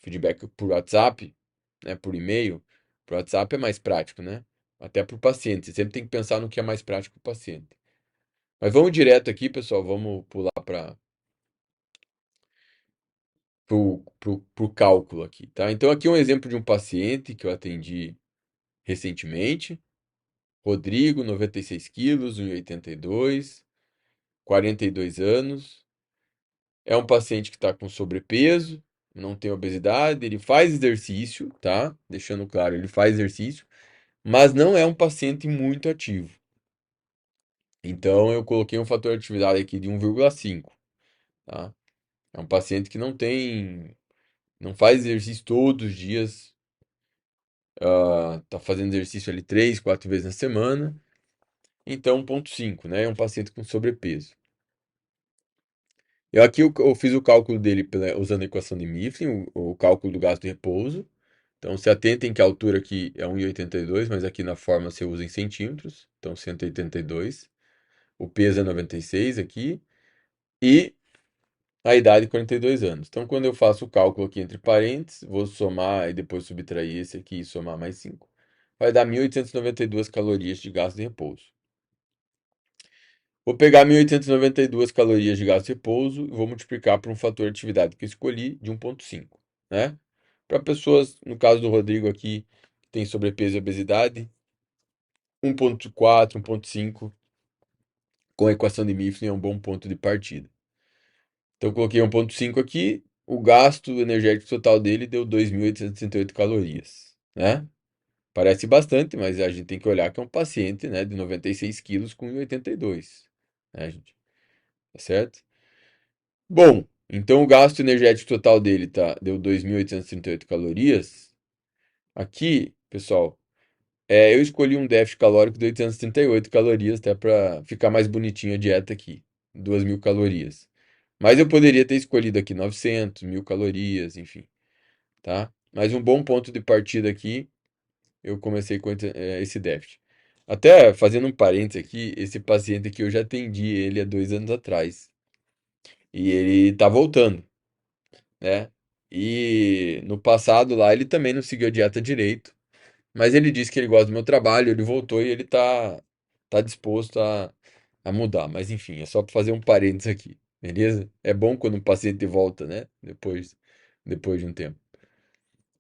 Feedback por WhatsApp, né, por e-mail. Por WhatsApp é mais prático, né? Até para o paciente. Você sempre tem que pensar no que é mais prático para o paciente. Mas vamos direto aqui, pessoal. Vamos pular para o cálculo aqui, tá? Então, aqui é um exemplo de um paciente que eu atendi recentemente. Rodrigo, 96 quilos, 1,82, 42 anos. É um paciente que está com sobrepeso, não tem obesidade, ele faz exercício, tá? Deixando claro, ele faz exercício, mas não é um paciente muito ativo. Então eu coloquei um fator de atividade aqui de 1,5, tá? É um paciente que não faz exercício todos os dias, tá fazendo exercício ali 3, 4 vezes na semana. Então 1,5, né? É um paciente com sobrepeso. Eu fiz o cálculo dele usando a equação de Mifflin, o cálculo do gasto de repouso. Então se atentem que a altura aqui é 1,82, mas aqui na forma você usa em centímetros, então 182. O peso é 96 aqui. E a idade 42 anos. Então, quando eu faço o cálculo aqui entre parênteses, vou somar e depois subtrair esse aqui e somar mais 5, vai dar 1.892 calorias de gasto de repouso. Vou pegar 1.892 calorias de gasto de repouso e vou multiplicar por um fator de atividade que eu escolhi de 1,5, né? Para pessoas, no caso do Rodrigo aqui, que tem sobrepeso e obesidade, 1,4, 1,5 com a equação de Mifflin é um bom ponto de partida. Então, eu coloquei 1,5 aqui. O gasto energético total dele deu 2.868 calorias, né? Parece bastante, mas a gente tem que olhar que é um paciente, né, de 96 quilos com 1,82, né, gente? Tá certo? Bom, então o gasto energético total dele deu 2.838 calorias. Aqui, pessoal, Eu escolhi um déficit calórico de 838 calorias, até para ficar mais bonitinha a dieta aqui. 2.000 calorias. Mas eu poderia ter escolhido aqui 900, 1.000 calorias, enfim, tá? Mas um bom ponto de partida aqui, eu comecei com esse déficit. Até fazendo um parênteses aqui, esse paciente aqui eu já atendi ele há 2 anos atrás. E ele tá voltando, né? E no passado lá ele também não seguiu a dieta direito. Mas ele disse que ele gosta do meu trabalho, ele voltou e ele tá disposto a mudar. Mas enfim, é só para fazer um parênteses aqui, beleza? É bom quando o paciente volta, né? Depois de um tempo.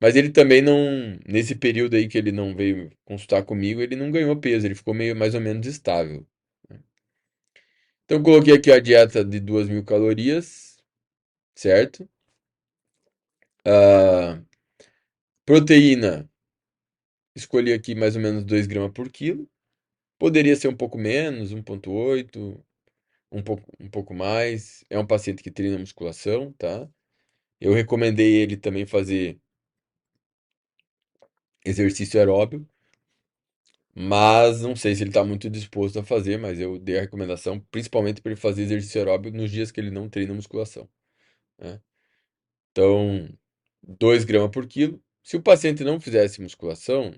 Mas ele também não, nesse período aí que ele não veio consultar comigo, ele não ganhou peso, ele ficou meio mais ou menos estável. Então eu coloquei aqui a dieta de 2.000 calorias, certo? Ah, proteína, escolhi aqui mais ou menos 2 gramas por quilo. Poderia ser um pouco menos, 1,8, um pouco mais. É um paciente que treina musculação, tá? Eu recomendei ele também fazer exercício aeróbio, mas não sei se ele está muito disposto a fazer, mas eu dei a recomendação principalmente para ele fazer exercício aeróbio nos dias que ele não treina musculação, né? Então, 2 gramas por quilo. Se o paciente não fizesse musculação,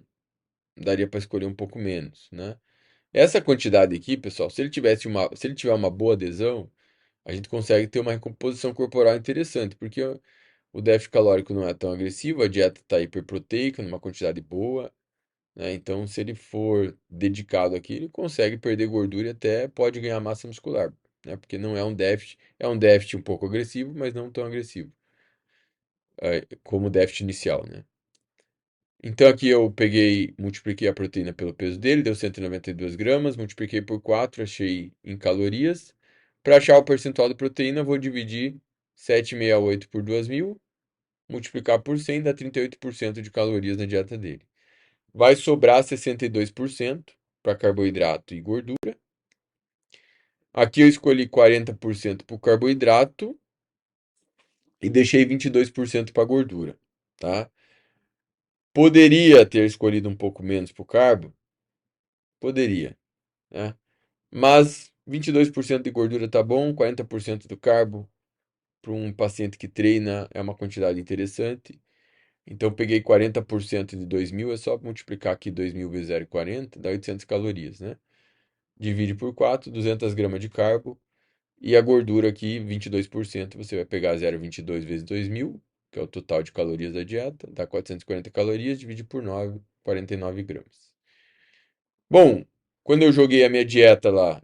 daria para escolher um pouco menos, né? Essa quantidade aqui, pessoal, se ele tiver uma boa adesão, a gente consegue ter uma recomposição corporal interessante, porque o déficit calórico não é tão agressivo, a dieta está hiperproteica, numa quantidade boa, né? Então, se ele for dedicado aqui, ele consegue perder gordura e até pode ganhar massa muscular, né? Porque não é um déficit um pouco agressivo, mas não tão agressivo, como o déficit inicial, né? Então aqui eu peguei, multipliquei a proteína pelo peso dele, deu 192 gramas, multipliquei por 4, achei em calorias. Para achar o percentual de proteína, eu vou dividir 768 por 2.000, multiplicar por 100, dá 38% de calorias na dieta dele. Vai sobrar 62% para carboidrato e gordura. Aqui eu escolhi 40% para o carboidrato e deixei 22% para gordura, tá? Poderia ter escolhido um pouco menos para o carbo? Poderia, né? Mas 22% de gordura tá bom, 40% do carbo para um paciente que treina é uma quantidade interessante. Então eu peguei 40% de 2.000, é só multiplicar aqui 2.000 vezes 0,40, dá 800 calorias, né? Divide por 4, 200 gramas de carbo. E a gordura aqui, 22%, você vai pegar 0,22 vezes 2.000, que é o total de calorias da dieta, dá 440 calorias, divide por 9, 49 gramas. Bom, quando eu joguei a minha dieta lá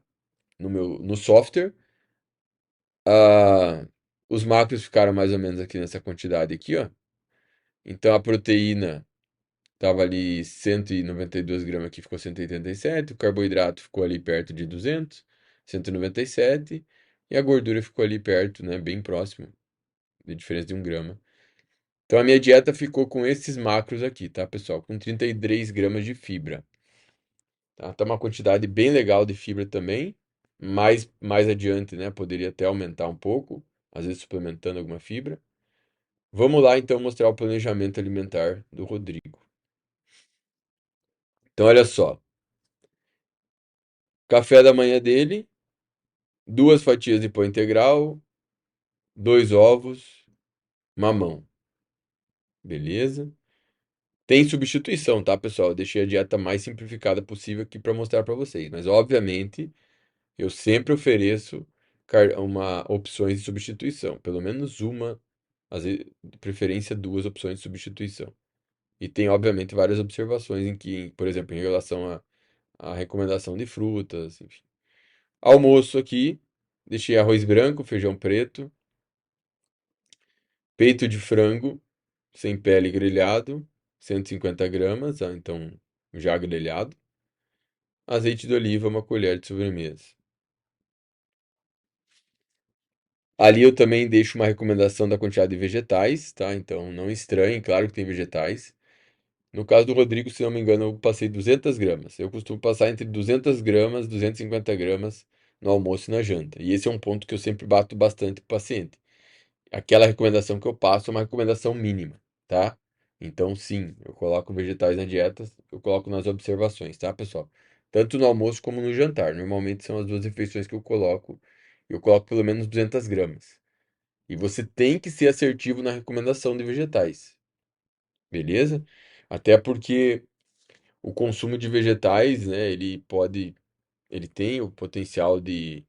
no software, ah, os macros ficaram mais ou menos aqui nessa quantidade aqui, ó. Então a proteína tava ali 192 gramas, aqui ficou 187, o carboidrato ficou ali perto de 200, 197, e a gordura ficou ali perto, né, bem próximo, de diferença de 1 grama. Então a minha dieta ficou com esses macros aqui, tá, pessoal? Com 33 gramas de fibra, tá? Tá uma quantidade bem legal de fibra também, mais adiante, né, poderia até aumentar um pouco, às vezes suplementando alguma fibra. Vamos lá então mostrar o planejamento alimentar do Rodrigo. Então, olha só. Café da manhã dele, 2 fatias de pão integral, 2 ovos, mamão. Beleza? Tem substituição, tá, pessoal? Eu deixei a dieta mais simplificada possível aqui para mostrar para vocês. Mas, obviamente, eu sempre ofereço uma opções de substituição. Pelo menos uma, às vezes, de preferência 2 opções de substituição. E tem, obviamente, várias observações em que, por exemplo, em relação à recomendação de frutas, enfim. Almoço aqui, deixei arroz branco, feijão preto, peito de frango, sem pele grelhado, 150 gramas, então já grelhado. Azeite de oliva, uma colher de sobremesa. Ali eu também deixo uma recomendação da quantidade de vegetais, tá? Então não estranhe, claro que tem vegetais. No caso do Rodrigo, se não me engano, eu passei 200 gramas. Eu costumo passar entre 200 gramas e 250 gramas no almoço e na janta. E esse é um ponto que eu sempre bato bastante para o paciente. Aquela recomendação que eu passo é uma recomendação mínima, tá? Então, sim, eu coloco vegetais na dieta, eu coloco nas observações, tá, pessoal? Tanto no almoço como no jantar. Normalmente são as duas refeições que eu coloco. Eu coloco pelo menos 200 gramas. E você tem que ser assertivo na recomendação de vegetais, beleza? Até porque o consumo de vegetais, né, ele tem o potencial de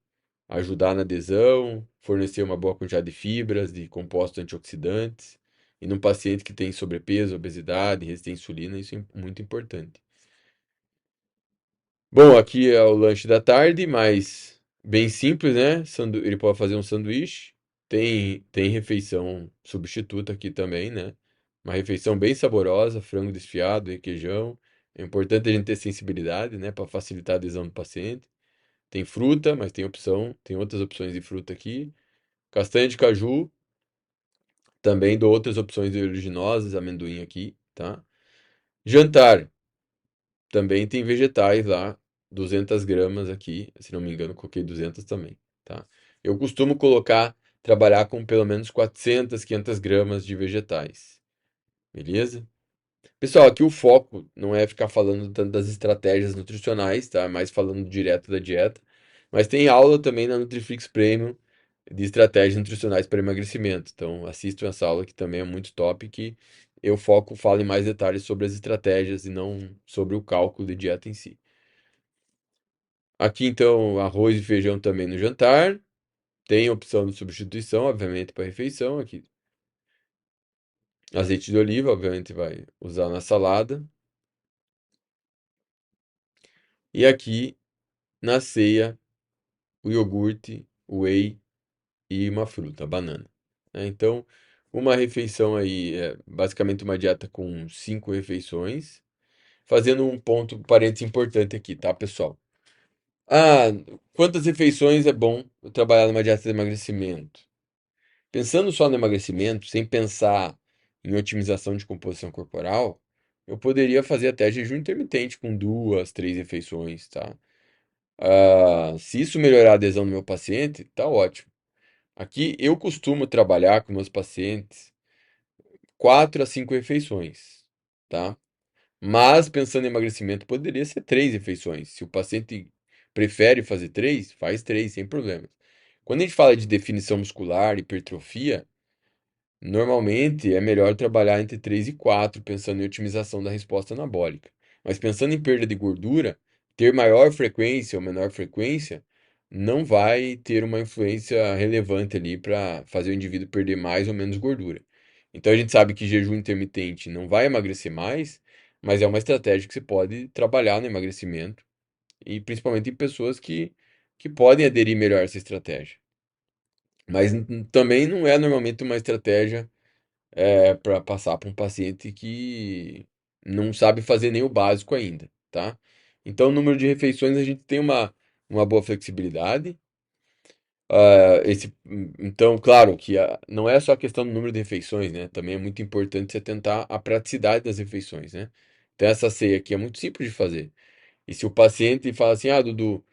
ajudar na adesão, fornecer uma boa quantidade de fibras, de compostos antioxidantes. E num paciente que tem sobrepeso, obesidade, resistência à insulina, isso é muito importante. Bom, aqui é o lanche da tarde, mas bem simples, né? Ele pode fazer um sanduíche. Tem refeição substituta aqui também, né? Uma refeição bem saborosa, frango desfiado, requeijão. É importante a gente ter sensibilidade, né, para facilitar a adesão do paciente. Tem fruta, mas tem outras opções de fruta aqui. Castanha de caju, também dou outras opções de oleaginosas, amendoim aqui, tá? Jantar, também tem vegetais lá, 200 gramas aqui, se não me engano, coloquei 200 também, tá? Eu costumo trabalhar com pelo menos 400, 500 gramas de vegetais, beleza? Pessoal, aqui o foco não é ficar falando tanto das estratégias nutricionais, tá? É mais falando direto da dieta. Mas tem aula também na Nutriflix Premium de estratégias nutricionais para emagrecimento. Então, assistam essa aula que também é muito top, que eu falo em mais detalhes sobre as estratégias e não sobre o cálculo de dieta em si. Aqui, então, arroz e feijão também no jantar. Tem opção de substituição, obviamente, para refeição. Aqui, azeite de oliva, obviamente, vai usar na salada. E aqui, na ceia, o iogurte, o whey e uma fruta, a banana, né? Então, uma refeição aí é basicamente uma dieta com 5 refeições, fazendo um ponto, parênteses importante aqui, tá, pessoal? Ah, quantas refeições é bom eu trabalhar numa dieta de emagrecimento? Pensando só no emagrecimento, sem pensar em otimização de composição corporal, eu poderia fazer até jejum intermitente com 2, 3 refeições, tá? Se isso melhorar a adesão do meu paciente, tá ótimo. Aqui eu costumo trabalhar com meus pacientes 4 a 5 refeições, tá? Mas pensando em emagrecimento, poderia ser 3 refeições. Se o paciente prefere fazer três, faz três, sem problemas. Quando a gente fala de definição muscular, hipertrofia, normalmente é melhor trabalhar entre 3 e 4, pensando em otimização da resposta anabólica. Mas pensando em perda de gordura, ter maior frequência ou menor frequência não vai ter uma influência relevante ali para fazer o indivíduo perder mais ou menos gordura. Então a gente sabe que jejum intermitente não vai emagrecer mais, mas é uma estratégia que você pode trabalhar no emagrecimento e principalmente em pessoas que podem aderir melhor a essa estratégia. Mas também não é normalmente uma estratégia para passar para um paciente que não sabe fazer nem o básico ainda, tá? Então, o número de refeições a gente tem uma boa flexibilidade. Então, claro que não é só a questão do número de refeições, né? Também é muito importante você tentar a praticidade das refeições, né? Então, essa ceia aqui é muito simples de fazer. E se o paciente fala assim, Dudu,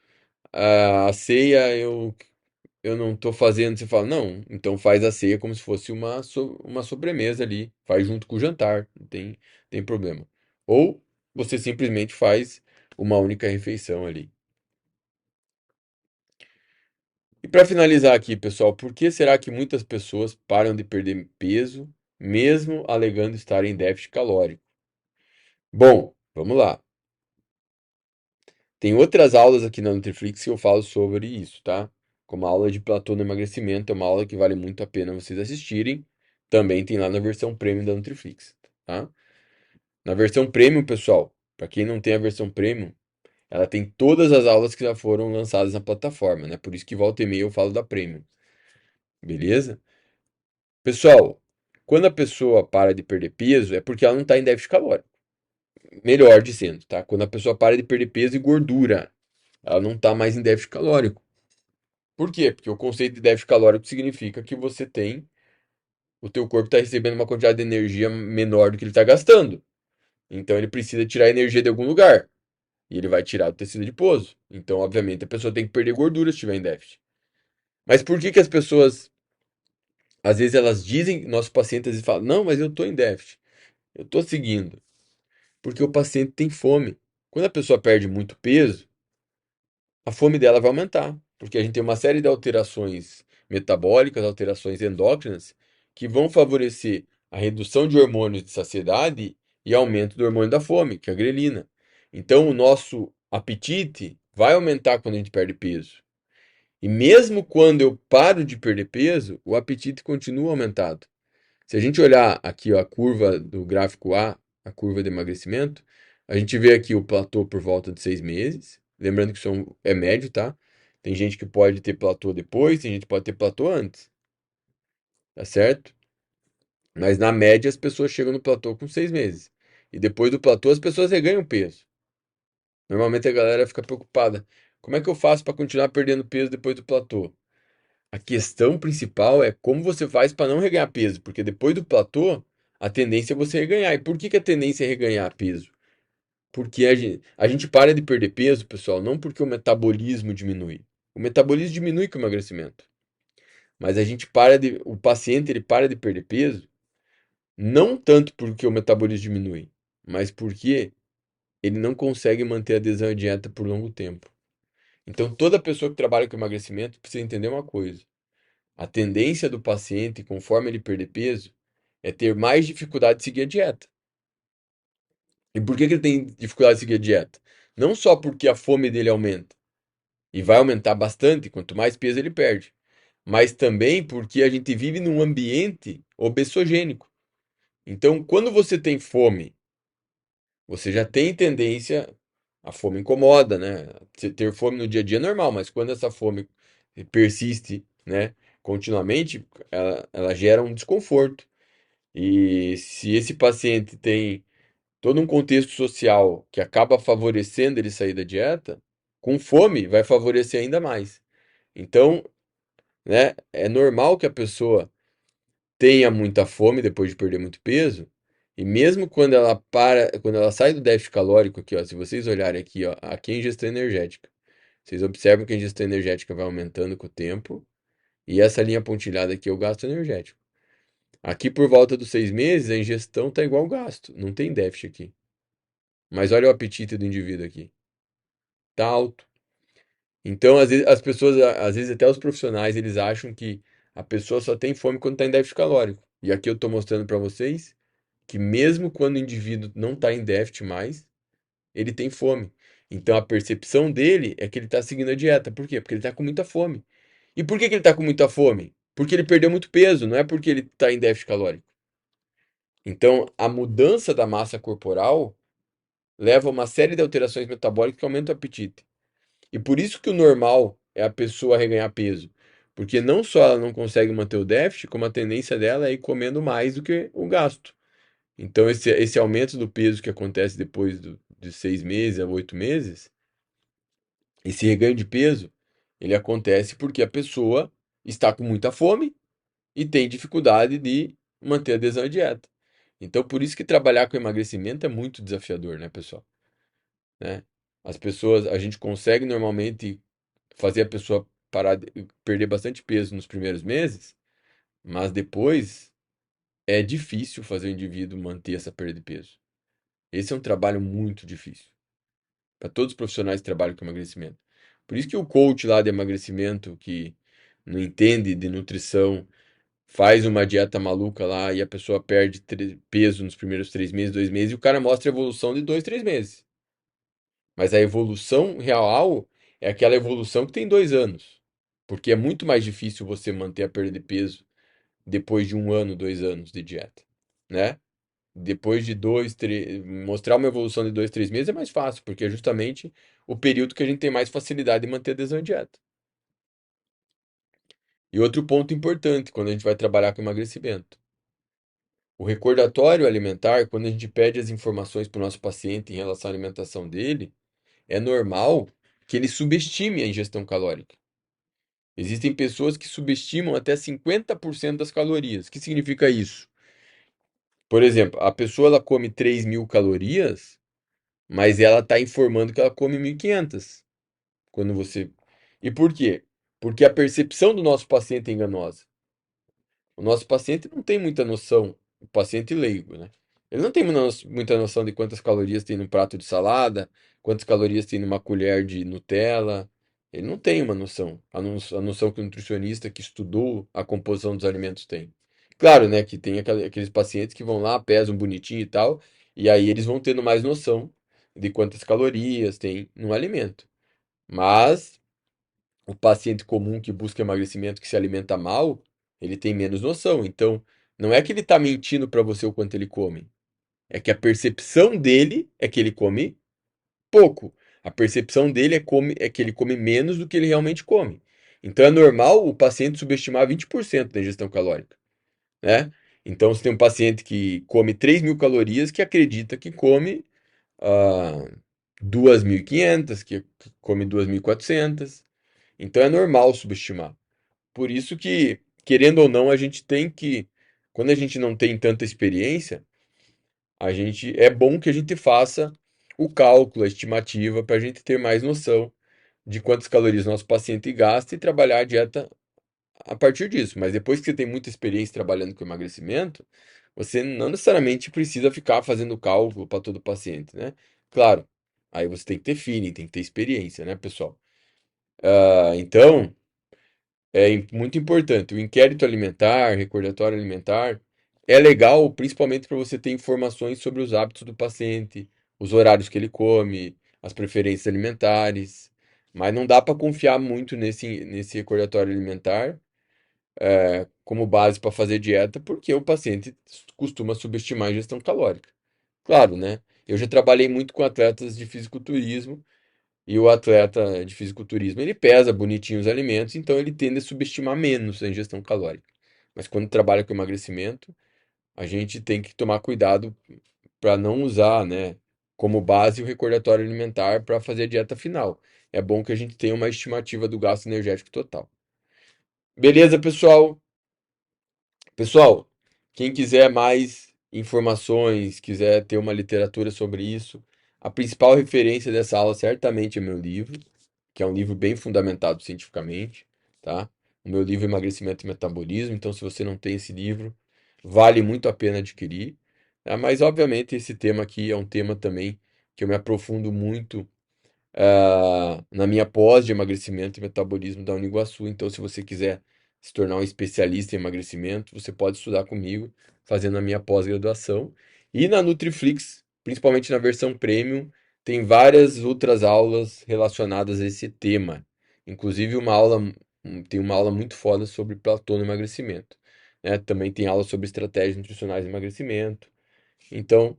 a ceia eu não tô fazendo, você fala, não, então faz a ceia como se fosse uma sobremesa ali, faz junto com o jantar, não tem problema. Ou você simplesmente faz uma única refeição ali. E para finalizar aqui, pessoal, por que será que muitas pessoas param de perder peso, mesmo alegando estar em déficit calórico? Bom, vamos lá. Tem outras aulas aqui na Nutriflix que eu falo sobre isso, tá? Como a aula de platô no emagrecimento, é uma aula que vale muito a pena vocês assistirem. Também tem lá na versão premium da Nutriflix, tá? Na versão premium, pessoal, para quem não tem a versão premium, ela tem todas as aulas que já foram lançadas na plataforma, né? Por isso que volta e meia eu falo da premium, beleza? Pessoal, quando a pessoa para de perder peso, é porque ela não está em déficit calórico. Melhor dizendo, tá? Quando a pessoa para de perder peso e gordura, ela não está mais em déficit calórico. Por quê? Porque o conceito de déficit calórico significa que o teu corpo está recebendo uma quantidade de energia menor do que ele está gastando. Então ele precisa tirar energia de algum lugar. E ele vai tirar do tecido adiposo. Então, obviamente, a pessoa tem que perder gordura se estiver em déficit. Mas por que que as pessoas, às vezes elas dizem, nossos pacientes às vezes falam, não, mas eu estou em déficit. Eu tô seguindo, porque o paciente tem fome. Quando a pessoa perde muito peso, a fome dela vai aumentar, porque a gente tem uma série de alterações metabólicas, alterações endócrinas, que vão favorecer a redução de hormônios de saciedade e aumento do hormônio da fome, que é a grelina. Então, o nosso apetite vai aumentar quando a gente perde peso. E mesmo quando eu paro de perder peso, o apetite continua aumentado. Se a gente olhar aqui ó, a curva do gráfico A, a curva de emagrecimento, a gente vê aqui o platô por volta de 6 meses. Lembrando que isso é médio, tá? Tem gente que pode ter platô depois, tem gente que pode ter platô antes, tá certo? Mas na média as pessoas chegam no platô com 6 meses. E depois do platô as pessoas reganham peso. Normalmente a galera fica preocupada. Como é que eu faço para continuar perdendo peso depois do platô? A questão principal é como você faz para não reganhar peso, porque depois do platô, a tendência é você reganhar. E por que que a tendência é reganhar peso? Porque a gente para de perder peso, pessoal, não porque o metabolismo diminui. O metabolismo diminui com o emagrecimento. Mas o paciente ele para de perder peso, não tanto porque o metabolismo diminui, mas porque ele não consegue manter a adesão à dieta por longo tempo. Então, toda pessoa que trabalha com emagrecimento precisa entender uma coisa. A tendência do paciente, conforme ele perder peso, é ter mais dificuldade de seguir a dieta. E por que que ele tem dificuldade de seguir a dieta? Não só porque a fome dele aumenta, e vai aumentar bastante quanto mais peso ele perde, mas também porque a gente vive num ambiente obesogênico. Então, quando você tem fome, você já tem tendência, a fome incomoda, né? Ter fome no dia a dia é normal, mas quando essa fome persiste, né, continuamente, ela gera um desconforto. E se esse paciente tem todo um contexto social que acaba favorecendo ele sair da dieta, com fome vai favorecer ainda mais. Então, né, é normal que a pessoa tenha muita fome depois de perder muito peso, e mesmo quando ela sai do déficit calórico aqui, ó, se vocês olharem aqui, ó, aqui é a ingestão energética. Vocês observam que a ingestão energética vai aumentando com o tempo, e essa linha pontilhada aqui é o gasto energético. Aqui por volta dos 6 meses, a ingestão está igual ao gasto, não tem déficit aqui. Mas olha o apetite do indivíduo aqui, tá alto. Então, às vezes, as pessoas, às vezes até os profissionais, eles acham que a pessoa só tem fome quando está em déficit calórico. E aqui eu estou mostrando para vocês que mesmo quando o indivíduo não está em déficit mais, ele tem fome. Então a percepção dele é que ele está seguindo a dieta. Por quê? Porque ele está com muita fome. E por que que ele está com muita fome? Porque ele perdeu muito peso, não é porque ele está em déficit calórico. Então a mudança da massa corporal leva a uma série de alterações metabólicas que aumentam o apetite. E por isso que o normal é a pessoa reganhar peso. Porque não só ela não consegue manter o déficit, como a tendência dela é ir comendo mais do que o gasto. Então, esse aumento do peso que acontece depois de 6 meses a 8 meses, esse reganho de peso, ele acontece porque a pessoa está com muita fome e tem dificuldade de manter a adesão à dieta. Então, por isso que trabalhar com emagrecimento é muito desafiador, né, pessoal? Né? As pessoas, a gente consegue normalmente fazer a pessoa perder bastante peso nos primeiros meses, mas depois é difícil fazer o indivíduo manter essa perda de peso. Esse é um trabalho muito difícil para todos os profissionais que trabalham com emagrecimento. Por isso que o coach lá de emagrecimento, que não entende de nutrição, faz uma dieta maluca lá e a pessoa perde peso nos primeiros 3 meses, 2 meses, e o cara mostra a evolução de 2, 3 meses. Mas a evolução real é aquela evolução que tem 2 anos. Porque é muito mais difícil você manter a perda de peso depois de 1 ano, 2 anos de dieta, né? Depois de 2, 3, mostrar uma evolução de 2, 3 meses é mais fácil, porque é justamente o período que a gente tem mais facilidade de manter a adesão à dieta. E outro ponto importante quando a gente vai trabalhar com emagrecimento. O recordatório alimentar, quando a gente pede as informações para o nosso paciente em relação à alimentação dele, é normal que ele subestime a ingestão calórica. Existem pessoas que subestimam até 50% das calorias. O que significa isso? Por exemplo, a pessoa ela come 3.000 calorias, mas ela está informando que ela come 1.500. Quando você. E por quê? Porque a percepção do nosso paciente é enganosa. O nosso paciente não tem muita noção, o paciente leigo, né? Ele não tem muita noção de quantas calorias tem num prato de salada, quantas calorias tem numa colher de Nutella. Ele não tem uma noção. A noção que o nutricionista que estudou a composição dos alimentos tem. Claro, né, que tem aqueles pacientes que vão lá, pesam bonitinho e tal, e aí eles vão tendo mais noção de quantas calorias tem no alimento. Mas o paciente comum que busca emagrecimento, que se alimenta mal, ele tem menos noção. Então, não é que ele está mentindo para você o quanto ele come. É que a percepção dele é que ele come pouco. A percepção dele é que ele come menos do que ele realmente come. Então é normal o paciente subestimar 20% da ingestão calórica, né? Então você tem um paciente que come 3.000 calorias que acredita que come 2.500, que come 2.400. Então é normal subestimar. Por isso que, querendo ou não, a gente tem que, quando a gente não tem tanta experiência, é bom que a gente faça o cálculo, a estimativa, para a gente ter mais noção de quantas calorias nosso paciente gasta e trabalhar a dieta a partir disso. Mas depois que você tem muita experiência trabalhando com emagrecimento, você não necessariamente precisa ficar fazendo cálculo para todo paciente, né? Claro, aí você tem que ter feeling, tem que ter experiência, né, pessoal? Então, muito importante. O inquérito alimentar, recordatório alimentar, é legal principalmente para você ter informações sobre os hábitos do paciente, os horários que ele come, as preferências alimentares. Mas não dá para confiar muito nesse recordatório alimentar como base para fazer dieta, porque o paciente costuma subestimar a ingestão calórica. Claro, né? Eu já trabalhei muito com atletas de fisiculturismo e o atleta de fisiculturismo, ele pesa bonitinho os alimentos, então ele tende a subestimar menos a ingestão calórica. Mas quando trabalha com emagrecimento, a gente tem que tomar cuidado para não usar, né, como base o recordatório alimentar para fazer a dieta final. É bom que a gente tenha uma estimativa do gasto energético total. Beleza, pessoal? Pessoal, quem quiser mais informações, quiser ter uma literatura sobre isso, a principal referência dessa aula certamente é meu livro, que é um livro bem fundamentado cientificamente, tá? O meu livro Emagrecimento e Metabolismo, então se você não tem esse livro, vale muito a pena adquirir, tá? Mas obviamente esse tema aqui é um tema também que eu me aprofundo muito na minha pós de emagrecimento e metabolismo da Uniguaçu. Então, se você quiser se tornar um especialista em emagrecimento, você pode estudar comigo, fazendo a minha pós-graduação. E na Nutriflix, principalmente na versão premium, tem várias outras aulas relacionadas a esse tema. Inclusive tem uma aula muito foda sobre platô no emagrecimento, né? Também tem aula sobre estratégias nutricionais de emagrecimento. Então,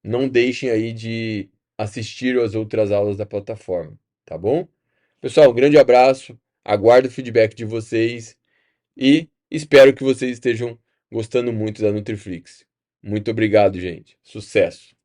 não deixem aí de assistir às outras aulas da plataforma, tá bom? Pessoal, um grande abraço, aguardo o feedback de vocês e espero que vocês estejam gostando muito da Nutriflix. Muito obrigado, gente. Sucesso!